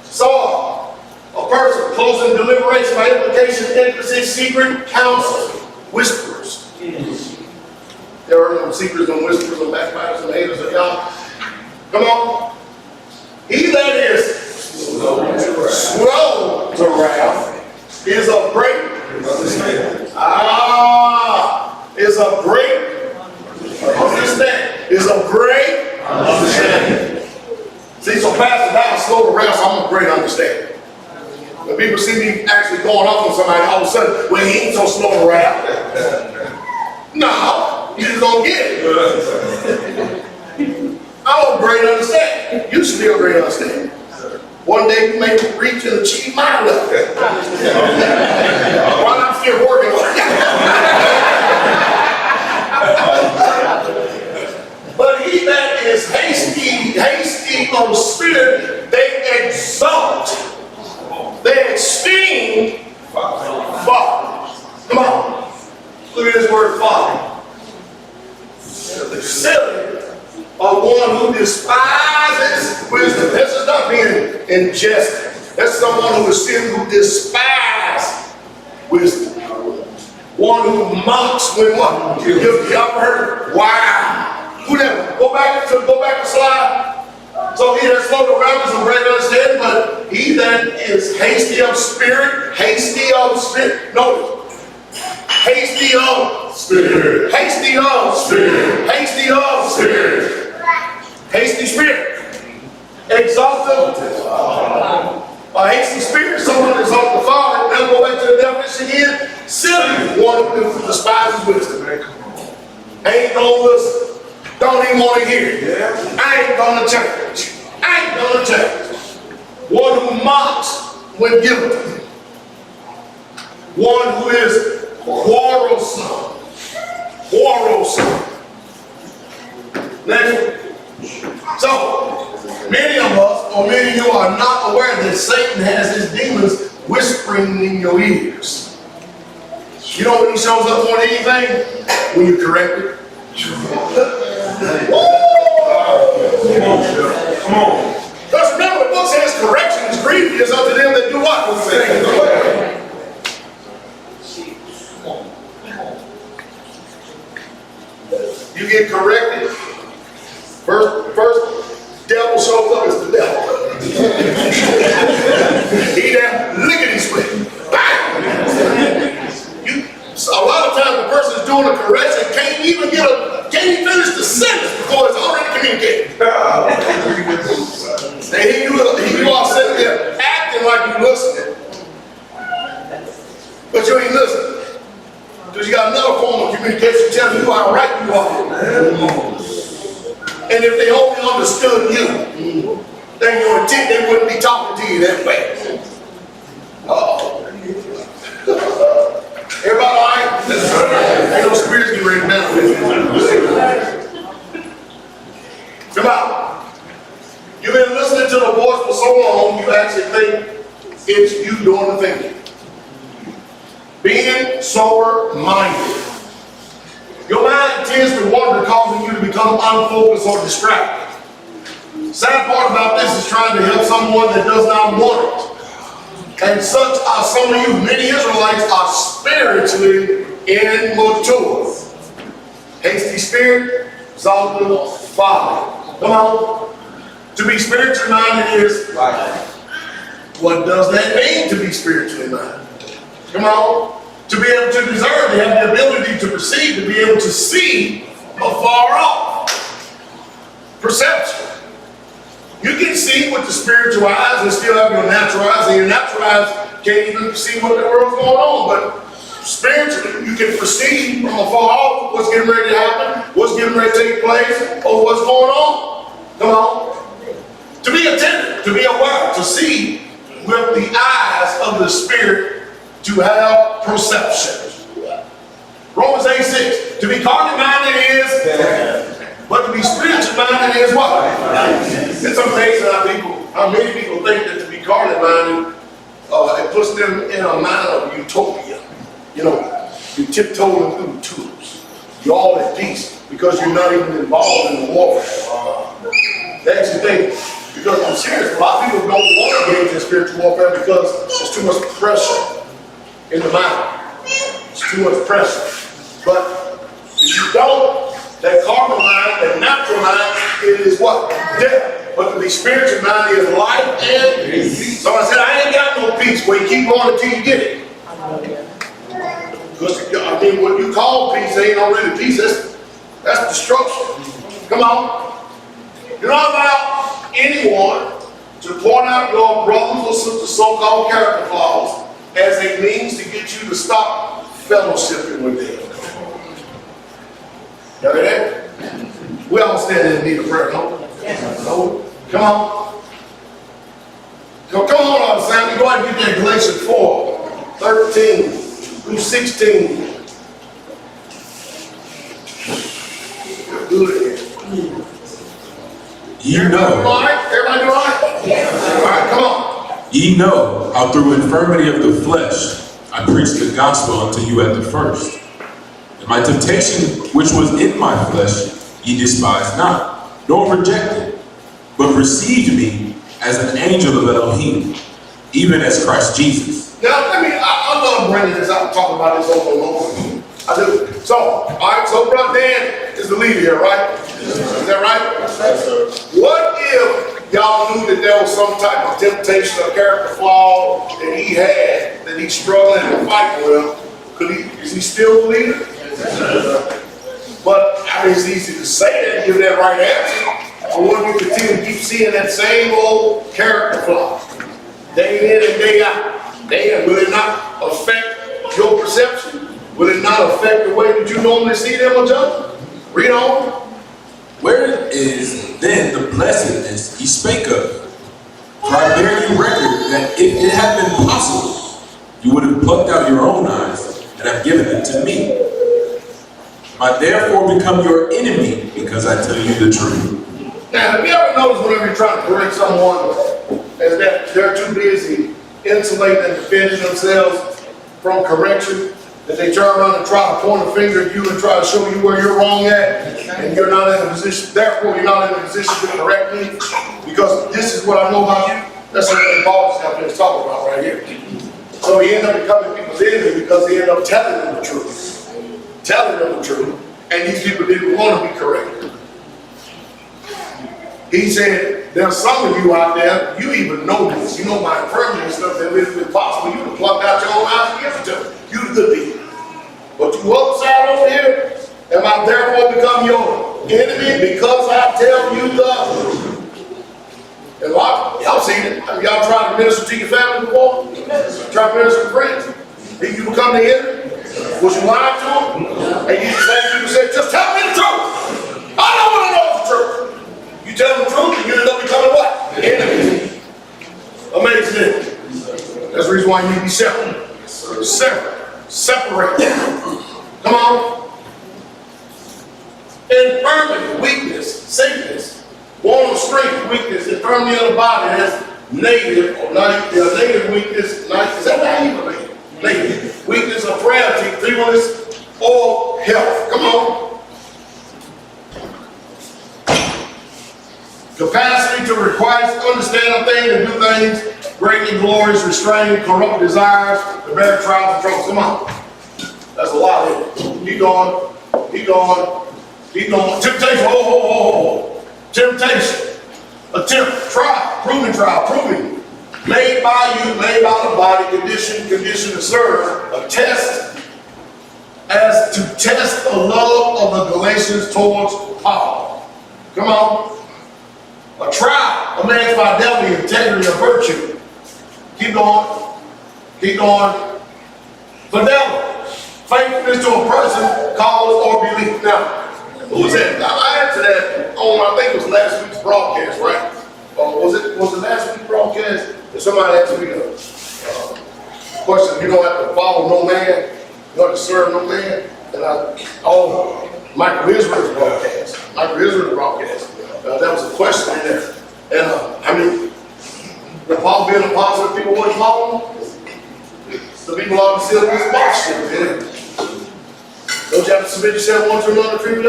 A: Saw a person closing deliberation by implication, intimacy, secret, counsel, whisperers. There are no secrets and whispers and backbiters and haters of y'all. Come on. He that is slow to wrath is a great is a great understanding. Is a great understanding. See, so Pastor Dowell slow to wrath, so I'm a great understanding. When people see me actually going off on somebody, all of a sudden, well, he ain't so slow to wrath. No, you just don't get it. I'm a great understanding. You should be a great understanding. One day you may reach and achieve my level. While I'm still working on it. But he that is hasty of spirit, they exalt. They esteem Father. Come on. Look at this word Father. Silly. Or one who despises wisdom. This is not being ingested. That's someone who is silly, who despises wisdom. One who mocks when what? You've heard. Wow. Who that? Go back to slide. So he that slow to wrath is a great understanding, but he that is hasty of spirit, notice. Hasty of spirit. Hasty of spirit. Hasty of spirit. Hasty spirit. Exalted. A hasty spirit, someone exalted the Father. Now go back to the definition again. Silly, one who despises wisdom. Ain't gonna listen. Don't even want to hear it. I ain't gonna change. I ain't gonna change. One who mocks when given. One who is quarrelsome. Next. So, many of us, or many of you are not aware that Satan has his demons whispering in your ears. You know when he shows up on anything? When you correct it. Come on. Because remember, the book says correction is grievous unto them that do what? You get corrected. First devil shows up as the devil. He that lickety split. A lot of times the person is doing a correction can't even finish the sentence before it's already communicated. And here you are sitting there acting like you listening, but you ain't listening. Because you got another form of communication telling telling you how right you are. And if they only understood you, then your intent, they wouldn't be talking to you that way. Uh-oh. Everybody all right? Ain't no spirits getting ready now. Come on. You've been listening to the voice for so long, you actually think it's you doing the thinking. Being sober-minded. Your mind tends to wander, causing you to become unfocused or distracted. Sad part about this is trying to help someone that does not want it. And such are some of you. Many Israelites are spiritually immature. Hasty spirit, exalted folly. Come on. To be spiritually minded is what does that mean to be spiritually minded? Come on. To be able to discern, to have the ability to perceive, to be able to see afar off. Perception. You can see with the spiritual eyes and still have your natural eyes, and your natural eyes can't even see what the world's going on. But spiritually, you can perceive from afar off what's getting ready to happen, what's getting ready to take place, or what's going on. Come on. To be attentive, to be aware, to see with the eyes of the Spirit, to have perception. Romans 8:6. To be carnally minded is but to be spiritually minded is what? It's amazing how many people think that to be carnally minded, it puts them in a mind of utopia. You know, you're tiptoeing through the tubes. You're all at peace because you're not even involved in the warfare. They actually think, because I'm serious, a lot of people don't want to engage in spiritual warfare because there's too much pressure in the mind. It's too much pressure. But if you don't, that carnal mind, that natural mind, it is what? Death. But to be spiritual minded is life and peace. Somebody said, I ain't got no peace. Well, you keep going until you get it. Because I mean, what you call peace ain't already peace. That's destruction. Come on. You're not about anyone to point out your brothers or sisters' so-called character flaws as a means to get you to stop fellowshipping with them. Y'all hear that? We all stand in need of prayer, no? No? Come on. Come on, Sammy. Go ahead and get that Galatians 4:13 through 16. Good.
D: Ye know.
A: Everybody all right? Everybody all right? All right, come on.
D: Ye know how through infirmity of the flesh I preached the gospel unto you at the first. And my temptation which was in my flesh ye despised not, nor rejected, but received me as an angel of Elohim, even as Christ Jesus.
A: Now, I love bringing this out and talking about this over and over. I do. So, all right, so Brother Dan is the leader here, right? Is that right? Yes, sir. What if y'all knew that there was some type of temptation or character flaw that he had, that he's struggling to fight with? Is he still the leader? But I mean, it's easy to say that and give that right answer. Or would we continue to keep seeing that same old character flaw, day in and day out? Will it not affect your perception? Will it not affect the way that you normally see them or judge? Read on.
D: Where is then the blessedness he spake of? For I bear you record that if it had been possible, you would have plucked out your own eyes and have given it to me. I therefore become your enemy because I tell you the truth.
A: Now, have you ever noticed whenever you're trying to correct someone, is that they're too busy insulating and defending themselves from correction, that they turn around and try to point a finger at you and try to show you where you're wrong at, and you're not in a position, therefore you're not in a position to correct me, because this is what I know about you. That's what Paul is talking about right here. So he ended up becoming people's enemy because he ended up telling them the truth. And these people didn't want to be corrected. He said, there's some of you out there, you even know this, you know my infirmity and stuff, that if it's possible, you can pluck out your own eyes and give it to me. You the good people. But you other side over here, am I therefore become your enemy because I tell you the truth? And y'all seen it. Y'all tried to minister to your family before? Try to minister to friends? Did you become the enemy? Was you lying to them? And you the same people said why you need to be separate. Separate. Come on. Infirmity, weakness, sickness, want of strength, weakness, infirmity of the body. That's negative or negative weakness. Is that naive? Negative. Weakness or frailty, feebleness, or health. Come on. Capacity to require, understand a thing, to do things, greatly glorious, restrained, corrupt desires, to bear trials and troubles. Come on. That's a lot of it. Keep going. Keep going. Keep going. Temptation. Oh. Temptation. Attempt. Trial. Proving. Made by you, made by the body, condition to serve. A test as to test the love of the Galatians towards Paul. Come on. A trial, a man's fidelity, integrity, or virtue. Keep going. Keep going. Fidelity, faithfulness to a person, cause, or belief. Now, who was that? I answered that on, I think it was last week's broadcast, right? Was it last week's broadcast? And somebody asked me a question, you don't have to follow no man, you don't have to serve no man. And Michael Israel's broadcast. That was a question in there. And the Paul being a positive, people wouldn't follow him. The people ought to sit in this box shit. Don't you have to submit yourself one to another period?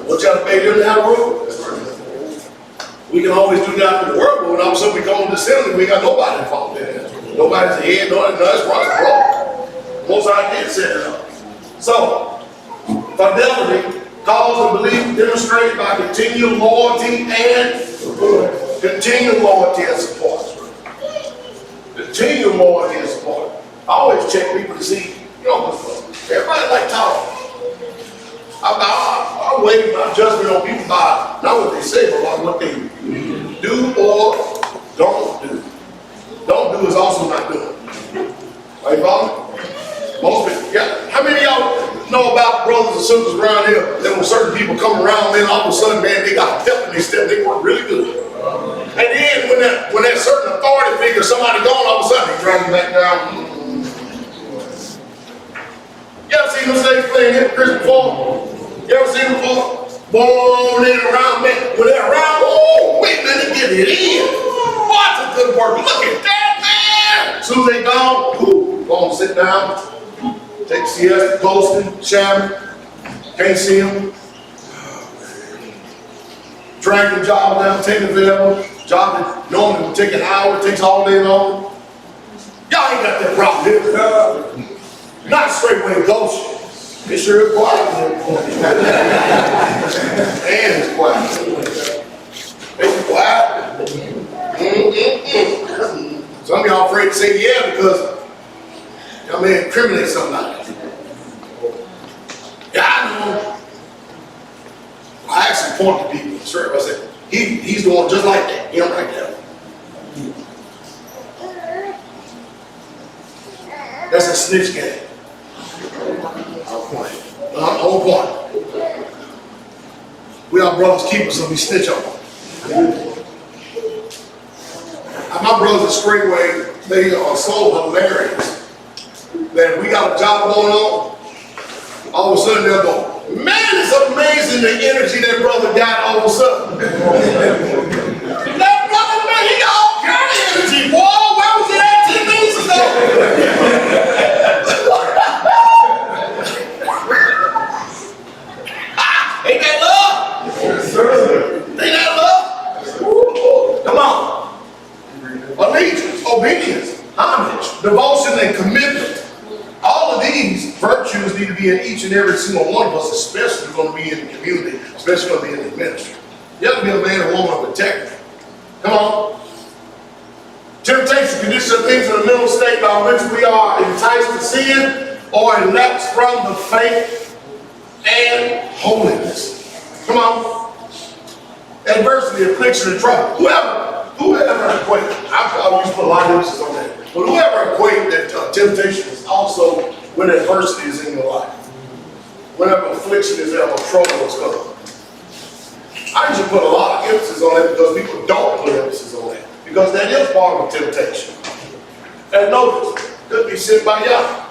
A: Don't you have to pay them to have a rule? We can always do that in the world, but when all of a sudden we come to the assembly, we got nobody to follow that. Nobody's the head, that's right, bro. Most I did set it up. So, fidelity, cause of belief demonstrated by continual loyalty and support. Continual loyalty and support. Continual loyalty and support. I always check people to see, everybody like talking. I weigh my judgment on people by not what they say, but by what they do or don't do. Don't do is also not doing. Are you following? Most people, yeah. How many of y'all know about brothers and sisters around here that when certain people come around, then all of a sudden, man, they got help in their step, they work really good. And then when that certain authority figure, somebody gone, all of a sudden they drag you back down. You ever seen those ladies playing hypocrites before? You ever seen them before? Born in around, man. When they're around, oh, wait, man, they get it in. Boy, that's a good work. Look at that, man. As soon as they gone, go on, sit down. Take siesta, ghosting, shamming. Can't see them. Drag the job down, take the veil. Job that normally would take an hour, it takes all day long. Y'all ain't got that problem here. Not Straitway Goshen. It sure is quiet. And it's quiet. It's quiet. Some of y'all afraid to say yeah because y'all may incriminate somebody. Yeah, I know. I actually point to people. Sure, I said, he's the one just like that. Him right there. That's a snitch game. On point. We are brothers keepers, so we snitch on them. My brothers at Straitway, they are so hilarious that we got a job going on. All of a sudden they'll go, man, it's amazing the energy that brother got all of a sudden. That brother, man, he got all kind of energy, boy. Where was he at 10 minutes ago? Ain't that love? Yes, sir. Ain't that love? Come on. Allegiance, obedience, homage, devotion, and commitment. All of these virtues need to be in each and every single one of us, especially going to be in the community, especially going to be in the ministry. You have to be a man or woman of integrity. Come on. Temptation, condition of things in the mental state by which we are enticed to sin or elapse from the faith and holiness. Come on. Adversity, affliction, and trouble. Whoever equate, I used to put a lot of emphasis on that, but whoever equate that temptation is also when adversity is in your life. Whenever affliction is there or trouble is coming. I usually put a lot of emphasis on that because people don't put emphasis on that. Because that is part of temptation. And notice, could be sent by y'all.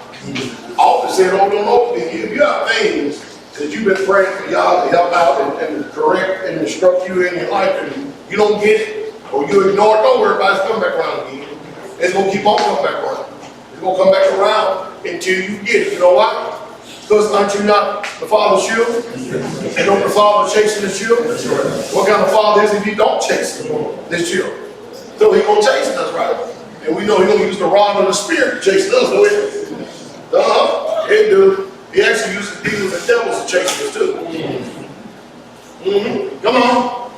A: Often said, oh, don't open it. If you have things that you've been praying for y'all to help out and correct and instruct you in your life, and you don't get it, or you ignore it, don't worry about it, it's coming back around again. It's going to keep on coming back around. It's going to come back around until you get it. You know why? Because aren't you not the Father's children? And don't the Father chasing his children? What kind of Father is he if he don't chase his children? So he going to chase us, right? And we know he's going to use the rod of the Spirit to chase us, don't he? He do. He actually uses demons and devils to chase us too. Come on.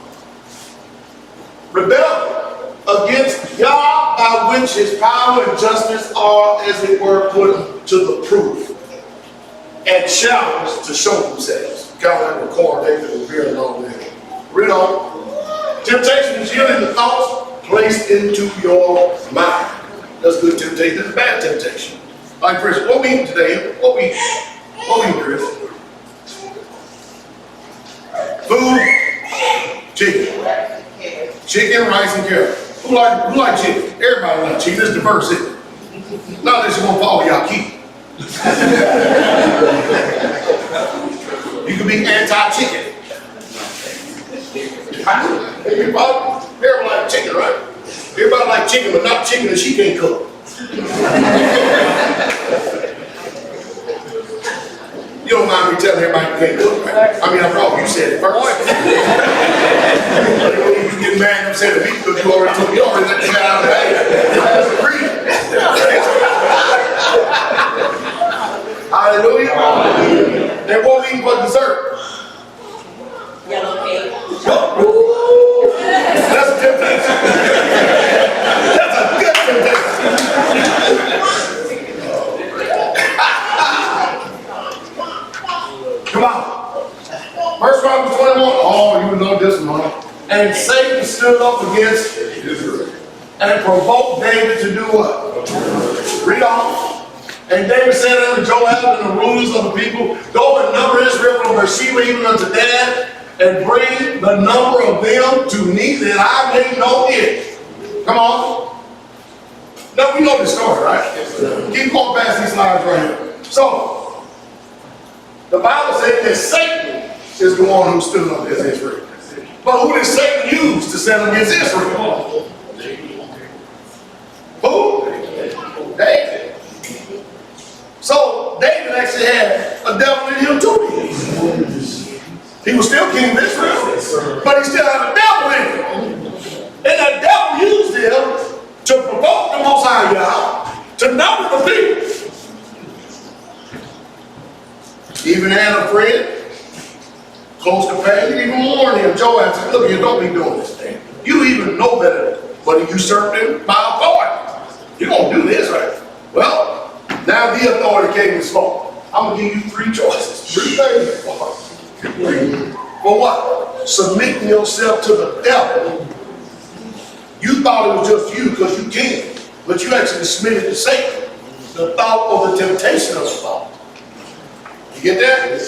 A: Rebel against God, by which his power and justice are, as it were, put to the proof, and challenged to show themselves. Kind of like the car David was hearing all that. Read on. Temptation is yielding the thoughts placed into your mind. That's good temptation. That's bad temptation. Like, Chris, what we eat today? What we eat, Chris? Food, chicken. Chicken, rice, and carrot. Who like chicken? Everybody likes chicken. It's diversity. Not that you're going to follow y'all keep. You can be anti-chicken. Everybody like chicken, right? Everybody like chicken, but not chicken that she can't cook. You don't mind me telling everybody you can't cook, right? I mean, I probably you said it first. You get mad and upset at me because you already told me, you already let the guy out of the bag. I disagree. Hallelujah. And what we eat for dessert?
E: Yellow cake.
A: Ooh, that's a temptation. That's a good temptation. Come on. Verse 21. Oh, you know this one. And Satan stood up against Israel and provoked David to do what? Read on. And David said unto Joab and the rulers of the people, go and number Israel from Beersheba even unto Dan, and bring the number of them to me that I may know it. Come on. Now we know the story, right? Keep going past these slides right here. So, the Bible says that Satan is the one who stood up against Israel. But who did Satan use to stand against Israel? Who? David. So David actually had a devil in him too. He was still king of Israel, but he still had a devil in him. And that devil used him to provoke the Most High God to number the people. Even had a friend, close companion, even warned him. Joab said, look, you don't be doing this thing. You even know better, but he usurped him by authority. You don't do this, right? Well, now the authority came and spoke. I'm going to give you three choices. Three things. For what? Submitting yourself to the devil. You thought it was just you because you can, but you actually submitted to Satan. The thought or the temptation of the thought. You get that?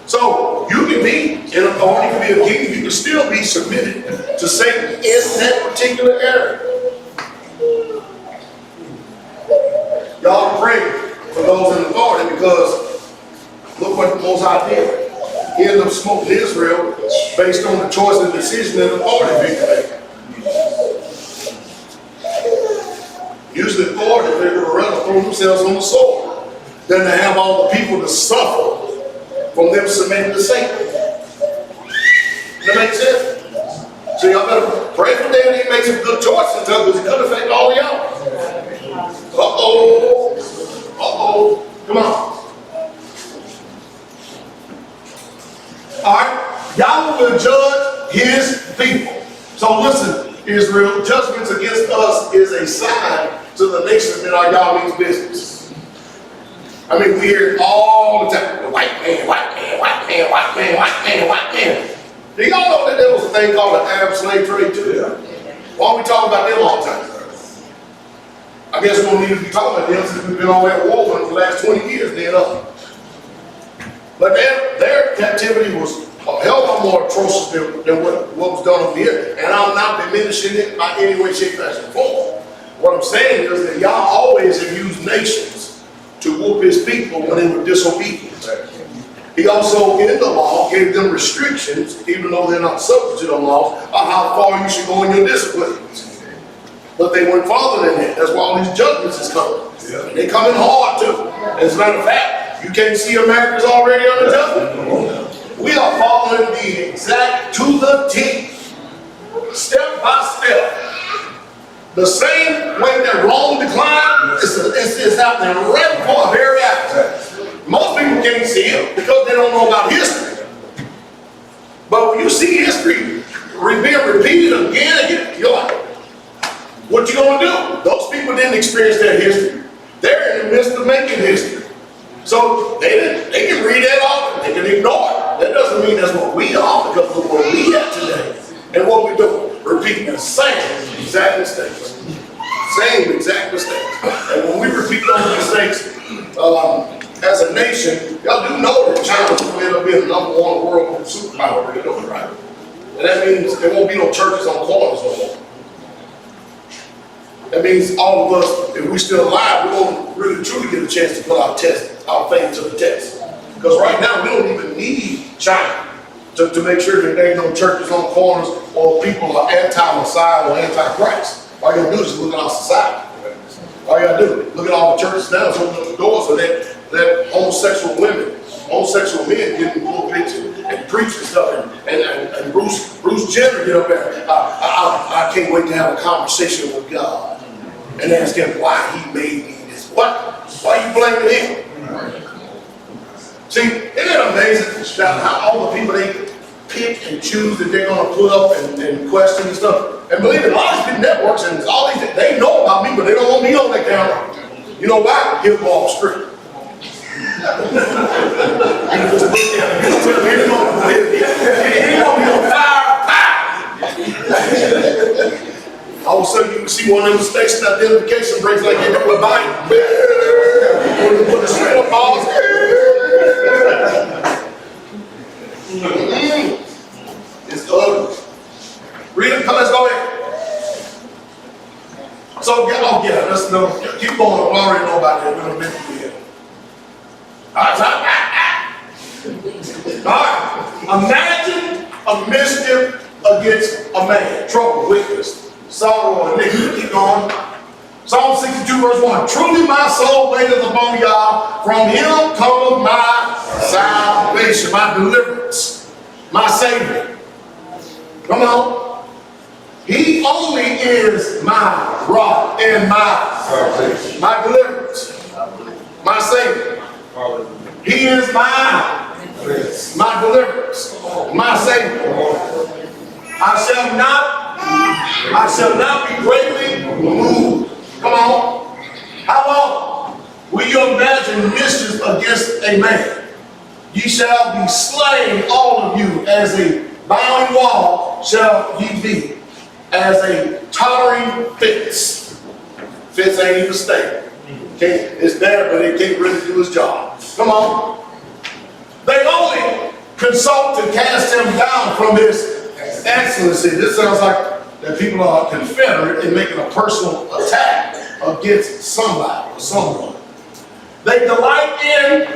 A: So you can be in authority, you can be a king, you can still be submitted to Satan in that particular area. Y'all pray for those in authority because look what the Most High did. He ended up smoking Israel based on the choice and decision and authority people made. Usually authority people would rather throw themselves on the sword than to have all the people to suffer from them submitting to Satan. That makes sense? So y'all better pray for David. He makes some good choices because it could affect all of y'all. Uh-oh. Uh-oh. Come on. All right. Yahweh will judge his people. So listen, Israel, judgments against us is a sign to the nations that are Yahweh's business. I mean, we hear it all the time. The white man, white man, white man, white man, white man, white man. Do y'all know that there was a thing called the Arab slave trade too? Why are we talking about them all the time? I guess we don't need to be talking about them since we've been on that war for the last 20 years then up. But their captivity was a hell of a more atrocious than what was done over here. And I'm not diminishing it by any way, shape, fashion, form. What I'm saying is that Yah always have used nations to whoop his people when they were disobedient. He also, in the law, gave them restrictions, even though they're not subject to the laws, on how far you should go in your disciplines. But they went farther than that. That's why all these judgments is coming. And they coming hard too. As a matter of fact, you can't see America's already under judgment. We are following the exact to the T, step by step. The same way that Rome declined, it's happening right before our very eyes. Most people can't see it because they don't know about history. But when you see history being repeated again and again, you're like, what you gonna do? Those people didn't experience that history. They're in the midst of making history. So they can read that off, they can ignore it. That doesn't mean that's what we are, because of what we have today. And what we do, repeating the same exact mistakes. Same exact mistakes. And when we repeat those mistakes, as a nation, y'all do know that China's going to end up being the #1 world superpower. You know it, right? And that means there won't be no churches on corners no more. That means all of us, if we're still alive, we're going to really truly get a chance to put our faith to the test. Because right now, we don't even need China to make sure that there ain't no churches on corners or people are anti-Messiah or anti-Christ. All you gotta do is look at our society. All you gotta do, look at all the churches now, open up the doors so that homosexual women, homosexual men get in the pulpits and preach and stuff, and Bruce Jenner get up there. I can't wait to have a conversation with God and ask him why he made me this. What? Why are you blaming him? See, isn't it amazing how all the people they pick and choose that they're going to put up and question and stuff? And believe it, a lot of these networks and all these, they know about me, but they don't want me on their camera. You know why? He'll go off script. He just look at him. He gonna be on fire. All of a sudden, you can see one of them station identification breaks like they do with Biden. Put the straight up balls. It's ugly. Read it. Let's go ahead. So, let's know. Keep going. We already know about that. We're going to make it here. All right. Imagine a mischief against a man. Trouble, weakness, sorrow, and iniquity. Keep going. Psalm 62 verse 1. Truly my soul waiteth upon Yah. From him cometh my salvation, my deliverance, my savior. Come on. He only is my rock and my deliverance, my savior. He is my deliverance, my savior. I shall not be greatly moved. Come on. How long will you imagine mischief against a man? Ye shall be slain, all of you, as a bowing wall shall ye be, as a tottering fence. Fence ain't even stable. It's there, but it can't really do its job. Come on. They only consult to cast him down from his excellency. This sounds like that people are confederate in making a personal attack against somebody or someone. They delight in,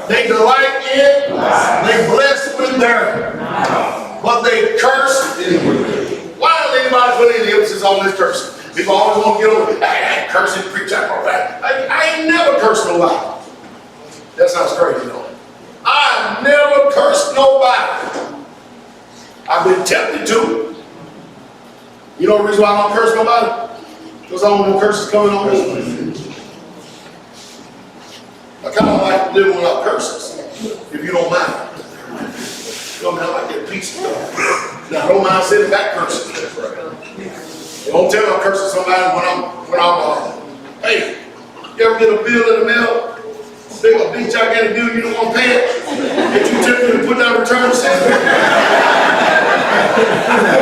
A: they bless with their, but they curse inwardly. Why does anybody put any emphasis on this cursing? People always want to get over, I curse and preach, I ain't never cursed nobody. That sounds crazy, though. I never cursed nobody. I've been tempted to. You know the reason why I don't curse nobody? Because I don't want no curses coming on me. I kind of like living without curses, if you don't mind. You know, I like that peace stuff. Now, I don't mind sitting back cursing. Don't tell me I'm cursing somebody when I'm hey, you ever get a bill in the mail? Big a beach I got to do, you don't want to pay it? That you took me to put down return receipt?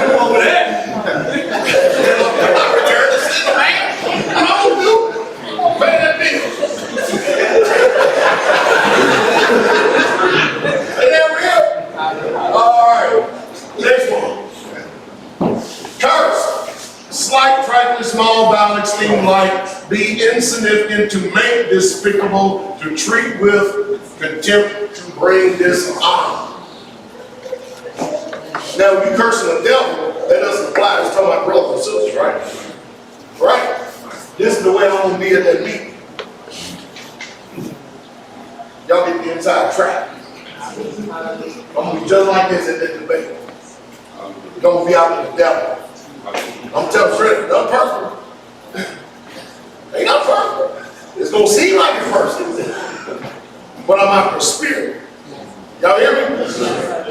A: What's over that? I return the receipt, man. I don't do it. Pay that bill. Ain't that real? All right. Next one. Curse. Slight, trifling, small, vowel, extent, seem like, be insignificant, to make despicable, to treat with contempt, to bring dishonor. Now, if you cursing the devil, that doesn't apply. It's talking about brothers and sisters, right? Right? This is the way I'm going to be at that meeting. Y'all get the inside track. I'm going to be just like this at that debate. You're going to be out with the devil. I'm telling straight, not perfect. Ain't not perfect. It's going to seem like it's perfect. But I'm after spirit. Y'all hear me?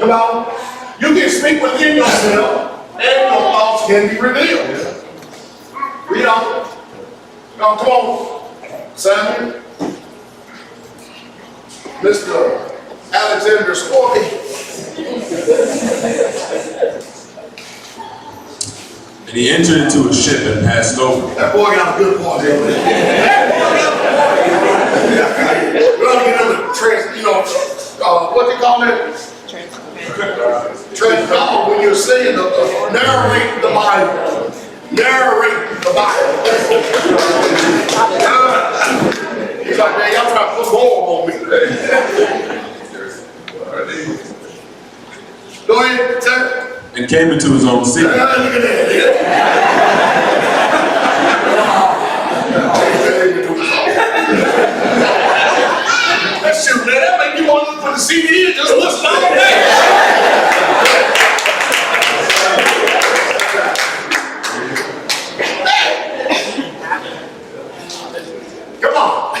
A: Come on. You can speak within yourself, and your thoughts can be revealed. Read on. Now, come on, Samuel. Mr. Alexander Sporty.
D: And he entered into a ship and passed over.
A: That boy got a good part there. We're going to get him to what they call it? When you're saying narrate the Bible. Narrate the Bible. He's like, man, y'all trying to put more on me. Go ahead, sir.
D: And came into his own city.
A: Look at that. Shoot, man, that make you want to put the CD and just listen all day. Come on.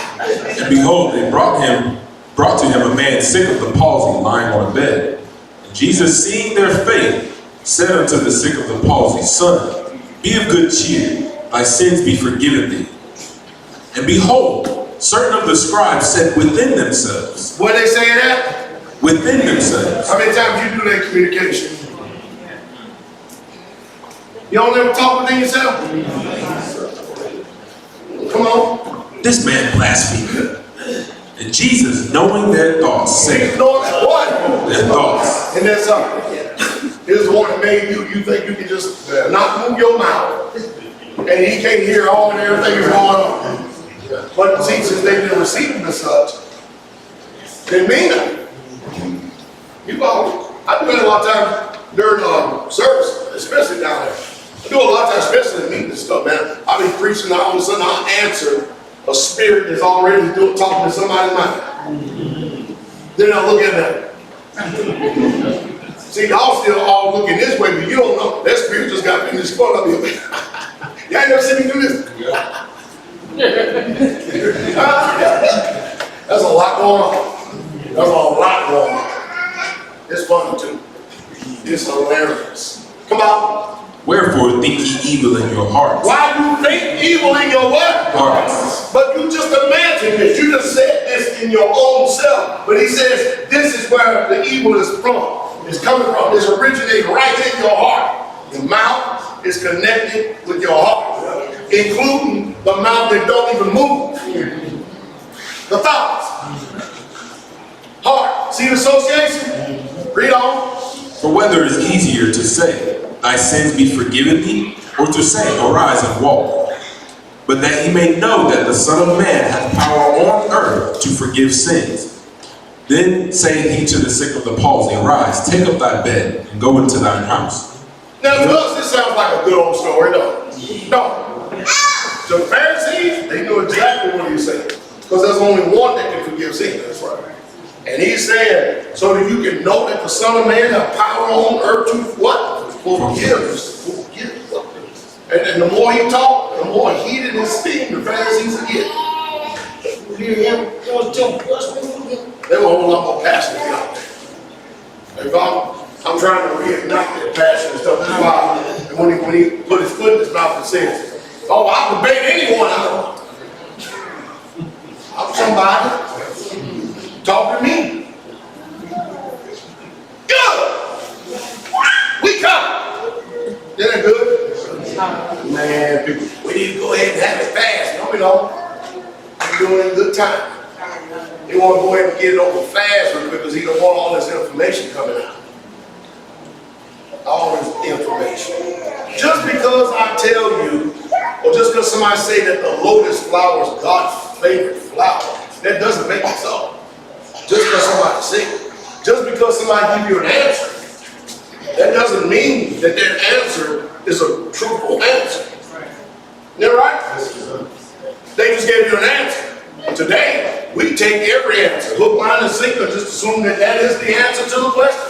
D: And behold, they brought to him a man sick of the palsy, lying on a bed. And Jesus, seeing their faith, said unto the sick of the palsy, Son, be of good cheer, thy sins be forgiven thee. And behold, certain of the scribes said within themselves.
A: What they saying that?
D: Within themselves.
A: How many times you do that communication? You don't ever talk within yourself? Come on.
D: This man blasphemed. And Jesus, knowing their thoughts, said,
A: What?
D: Their thoughts.
A: And that's something. Here's the one that made you. You think you can just not move your mouth, and he can't hear all and everything is going on. But see, since they've been receiving the such, they mean it. You know, I do that a lot of times during service, especially down there. I do a lot of times, especially in meetings and stuff, man. I'll be preaching, and all of a sudden I'll answer a spirit that's already talking to somebody's mind. Then I look at them. See, y'all still all looking this way, but you don't know. That spirit just got finished going up here. Y'all ain't never seen me do this? That's a lot going on. That's a lot going on. It's fun too. It's hilarious. Come on.
D: Wherefore think ye evil in your hearts.
A: Why you think evil in your what?
D: Hearts.
A: But you just imagined this. You just said this in your own self. But he says this is where the evil is from. It's coming from. It's originating right in your heart. Your mouth is connected with your heart, including the mouth that don't even move. The thoughts. Heart. See the association? Read on.
D: For whether is easier to say, thy sins be forgiven thee, or to say, arise and walk. But that he may know that the Son of Man hath power on earth to forgive sins. Then saith he to the sick of the palsy, arise, take up thy bed, and go into thine house.
A: Now to us, this sounds like a good old story, no? No. The Pharisees, they knew exactly what he was saying. Because there's only one that can forgive sins. That's right. And he's saying, so that you can know that the Son of Man has power on earth to what? Forgive. And the more he talked, the more heated his steam the Pharisees would get. You hear him? They were a whole lot more passionate out there. If I'm trying to reignite that passion and stuff. That's why and when he put his foot in his mouth and says, oh, I'll debate anyone I want. I'm somebody. Talk to me. Good. We come. Isn't that good? Man, people, we need to go ahead and have it fast. No, we don't. We're doing it a good time. He want to go ahead and get it over fast because he don't want all this information coming out. All this information. Just because I tell you or or just because somebody say that the lotus flower is God's favorite flower, that doesn't make it so. Just because somebody say it. Just because somebody give you an answer, that doesn't mean that that answer is a truthful answer. Isn't that right? They just gave you an answer. Today, we take every answer, hook, line, and sinker, just assume that that is the answer to the question.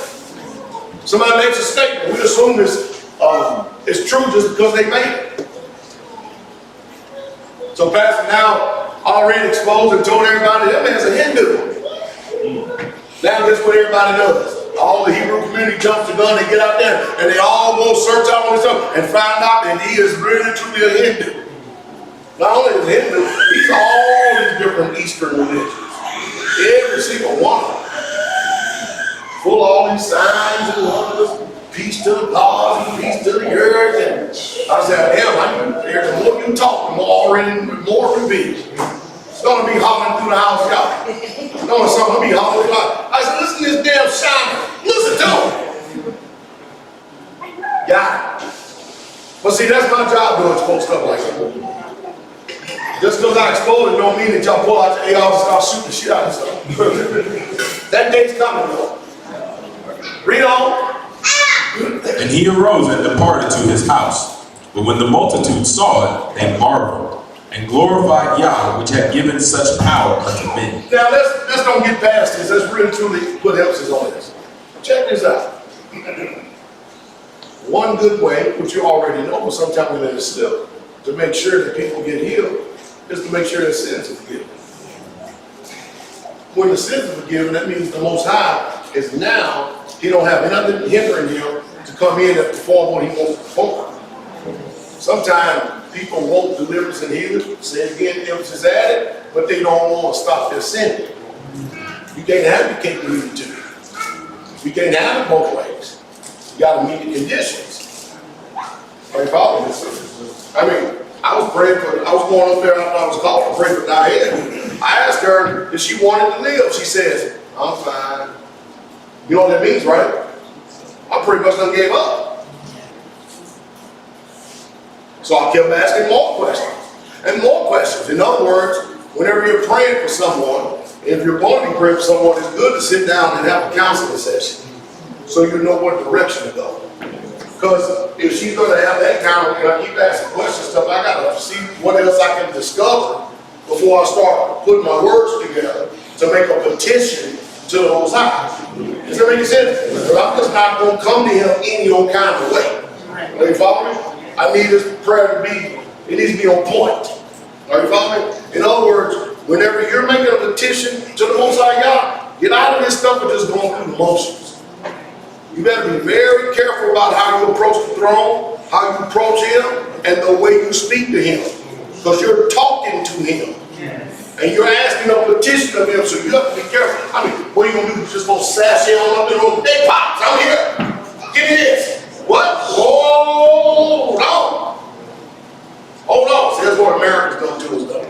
A: Somebody makes a statement, we assume it's true just because they made it. So Pastor now already exposed and told everybody that man's a Hindu. Now guess what everybody does? All the Hebrew community jumps the gun and get out there and they all go search out on stuff and find out that he is really truly a Hindu. Not only is Hindu, he's all these different Eastern religions. Every single one of them. Full of all these signs and wonders. Peace to the gods and peace to the earth. And I said, the more you talk, the more revealed. It's going to be hollering through the house, y'all. It's going to be hollering through the house. I said, listen to this damn shiner. Listen to him. Got it. But see, that's my job doing expose stuff like that. Just because I expose it don't mean that y'all pull out your AR and start shooting the shit out of stuff. That day's coming, though. Read on.
D: And he arose and departed to his house. But when the multitude saw it, they marveled, and glorified Yah, which had given such power unto men.
A: Now let's don't get past this. Let's really truly put emphasis on this. Check this out. One good way, which you already know, but sometimes we let it slip, to make sure that people get healed, is to make sure their sins are forgiven. When the sins are forgiven, that means the Most High is now, he don't have nothing hindering him to come in and perform what he wants to perform. Sometimes people want deliverance and healing, say it again, emphasis added, but they don't want to stop their sinning. You can't have your cake and eat it too. You can't have it both ways. You got to meet the conditions. Are you following this? I mean, I was going up there after I was called to pray for Diane. I asked her if she wanted to live. She says, I'm fine. You know what that means, right? I pretty much done gave up. So I kept asking more questions and more questions. In other words, whenever you're praying for someone, if you're going to be praying for someone, it's good to sit down and have a counseling session so you know what direction to go. Because if she's going to have that kind of, I keep asking questions stuff, I got to see what else I can discover before I start putting my words together to make a petition to the Most High. Does that make sense? Because I'm just not going to come to him any old kind of way. Are you following me? I need this prayer to be, it needs to be on point. Are you following me? In other words, whenever you're making a petition to the Most High God, get out of this stuff and just going through the motions. You better be very careful about how you approach the throne, how you approach him, and the way you speak to him. Because you're talking to him. And you're asking a petition of him, so you have to be careful. I mean, what are you going to do? Just going to sashay on up in the room? Hey, Pops, I'm here. Give me this. What? Hold on. Hold on. See, that's what Americans don't do us, though.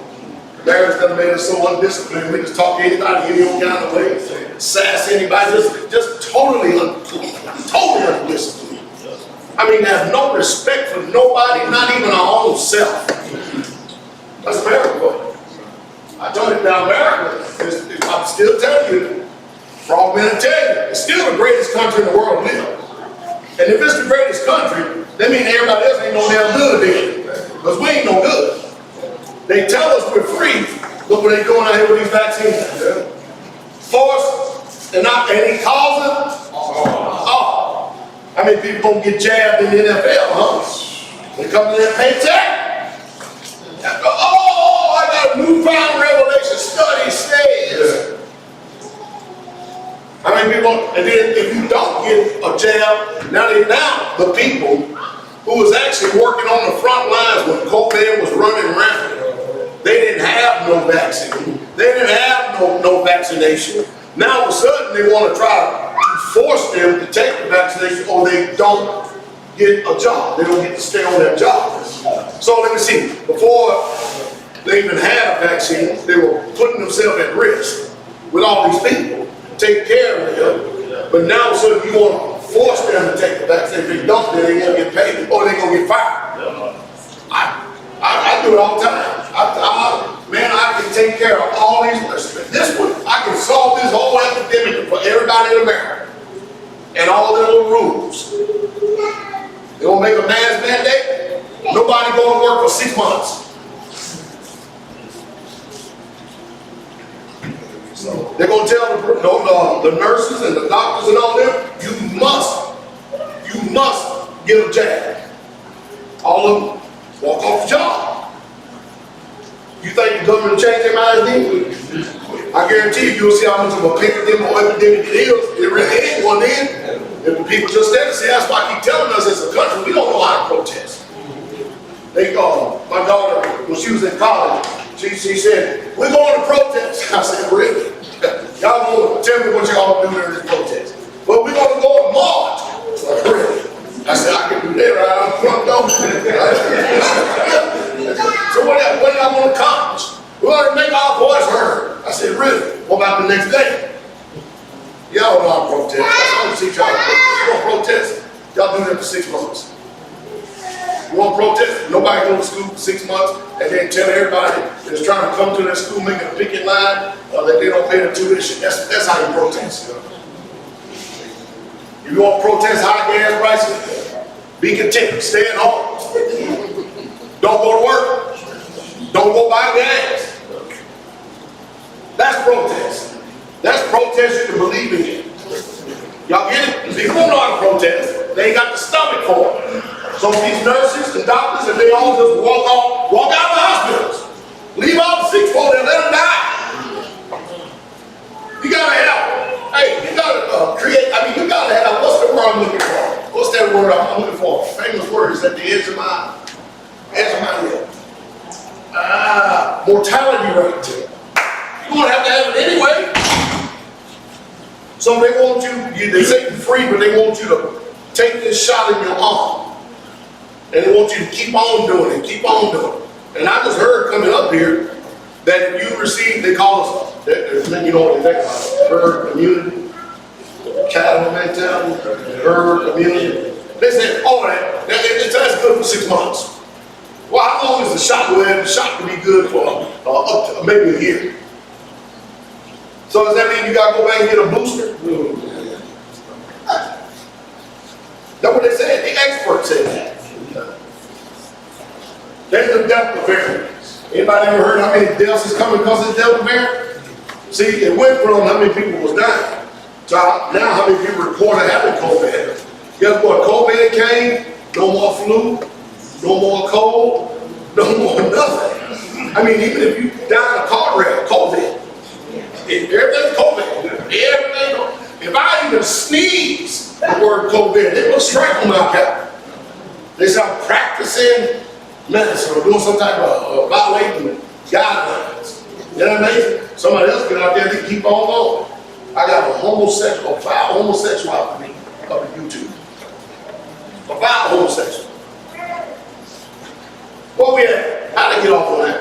A: Americans done made us so undisciplined. We just talk to anybody any old kind of way. Sass anybody. Just totally undisciplined. I mean, have no respect for nobody, not even our own self. That's America. I told you now, America, I'm still telling you, frog men tell you, it's still the greatest country in the world to live. And if it's the greatest country, that means everybody else ain't no damn good then. Because we ain't no good. They tell us we're free. Look what they doing out here with these vaccines. Forced and he calls it. Oh. How many people gonna get jabbed in the NFL, huh? They come to their paycheck. Oh, I got a newfound revelation. Study says. How many people? And then if you don't get a jab, now the people who was actually working on the front lines when COVID was running rampant, they didn't have no vaccine. They didn't have no vaccination. Now all of a sudden they want to try to force them to take the vaccination or they don't get a job. They don't get to stay on their job. So let me see. Before they even had a vaccine, they were putting themselves at risk with all these people, take care of them. But now all of a sudden you want to force them to take the vaccine. If they don't, then they're going to get paid or they're going to get fired. I I do it all the time. Man, I can take care of all these. This one, I can solve this whole epidemic for everybody in America. And all their little rules. They gonna make a mask mandate. Nobody going to work for 6 months. So they're going to tell the nurses and the doctors and all them, you must get a jab. All of them walk off the job. You think the government will change their minds then? I guarantee you'll see how much of a pandemic or epidemic it is. It really ain't one then. If the people just stand and say, that's why I keep telling us as a country, we don't know how to protest. My daughter, when she was in college, she said, we're going to protest. I said, really? Y'all going to tell me what y'all do during this protest? But we're going to go to march. Like, really? I said, I can do that right out front door. So what y'all want to accomplish? We're going to make our voice heard. I said, really? What about the next day? Y'all know how to protest. I want to see y'all protest. Y'all do that for 6 months. You want to protest? Nobody go to school for 6 months and then tell everybody that's trying to come to that school making a picket line that they don't pay the tuition. That's how you protest. If you want to protest high gas prices, be content. Stay at home. Don't go to work. Don't go buy gas. That's protest. That's protest you can believe in. Y'all get it? People don't know how to protest. They ain't got the stomach for it. So these nurses and doctors, and they all just walk out of the hospitals. Leave all the sick folk there, let them die. You gotta help. Hey, you gotta create, you gotta have, what's the word I'm looking for? What's that word I'm looking for? Famous word is at the edge of my lip. Mortality rate. You're gonna have to have it anyway. So they want they say you're free, but they want you to take this shot in your arm. And they want you to keep on doing it, keep on doing it. And I just heard coming up here that if you receive, they call us, you know what they think about it, herd immunity, cattle mentality, herd immunity. They said, oh, that's good for 6 months. Well, how long is the shot? Well, the shot can be good for up to maybe a year. So does that mean you gotta go back and get a booster? That's what they said. The experts said that. There's the Delta variant. Anybody ever heard how many deaths is coming because of the Delta variant? See, it went from how many people was dying to now how many people reported having COVID. Guess what? COVID came, no more flu, no more cold, no more nothing. I mean, even if you die in a car wreck, COVID. Everything's COVID. Everything. If I even sneeze the word COVID, it will strike on my cap. They start practicing medicine or doing some type of violating guidelines. You know what I mean? Somebody else get out there and keep on going. I got a homosexual, vile homosexual up on YouTube. A vile homosexual. Where we at? How'd I get off on that?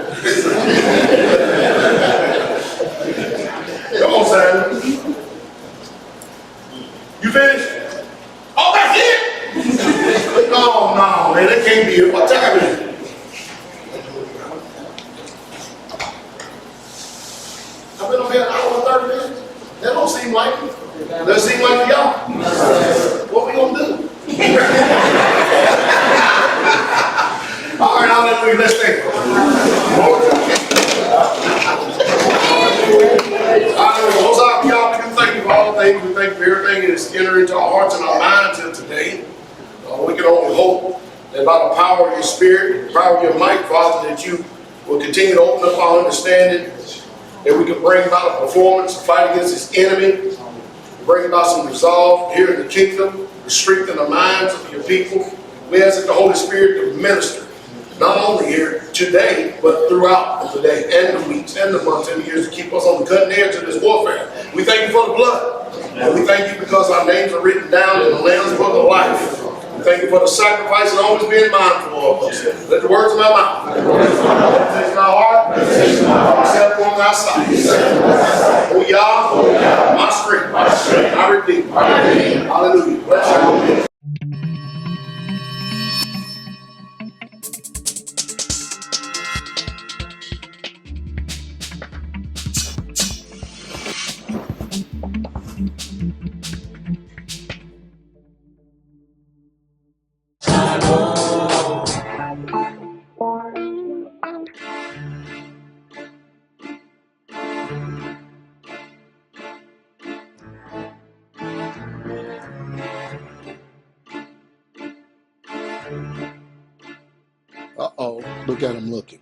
A: Come on, Sam. You finished? Oh, that's it? No, man, that can't be it. What time is it? I've been on here an hour and 30 minutes. That don't seem like it. Does it seem like it, y'all? What we gonna do? All right, hallelujah. Let's think. Most of y'all, we do thank you for all things. We thank you for everything that is entered into our hearts and our minds here today. We can only hope that by the power of your spirit, the power of your might, Father, that you will continue to open up our understanding, that we can bring about a performance, a fight against this enemy, bring about some resolve here in the kingdom, to strengthen the minds of your people. We ask that the Holy Spirit to minister, not only here today, but throughout the day and the weeks and the months and the years to keep us on the cutting edge of this warfare. We thank you for the blood. And we thank you because our names are written down in the Lamb's Book of Life. We thank you for the sacrifice and always being mindful of us. Let the words of my mouth, the meditations of my heart, accept on thy sight. O Yah, my strength, my redeemer. Hallelujah. Bless you. Uh-oh, look at him looking.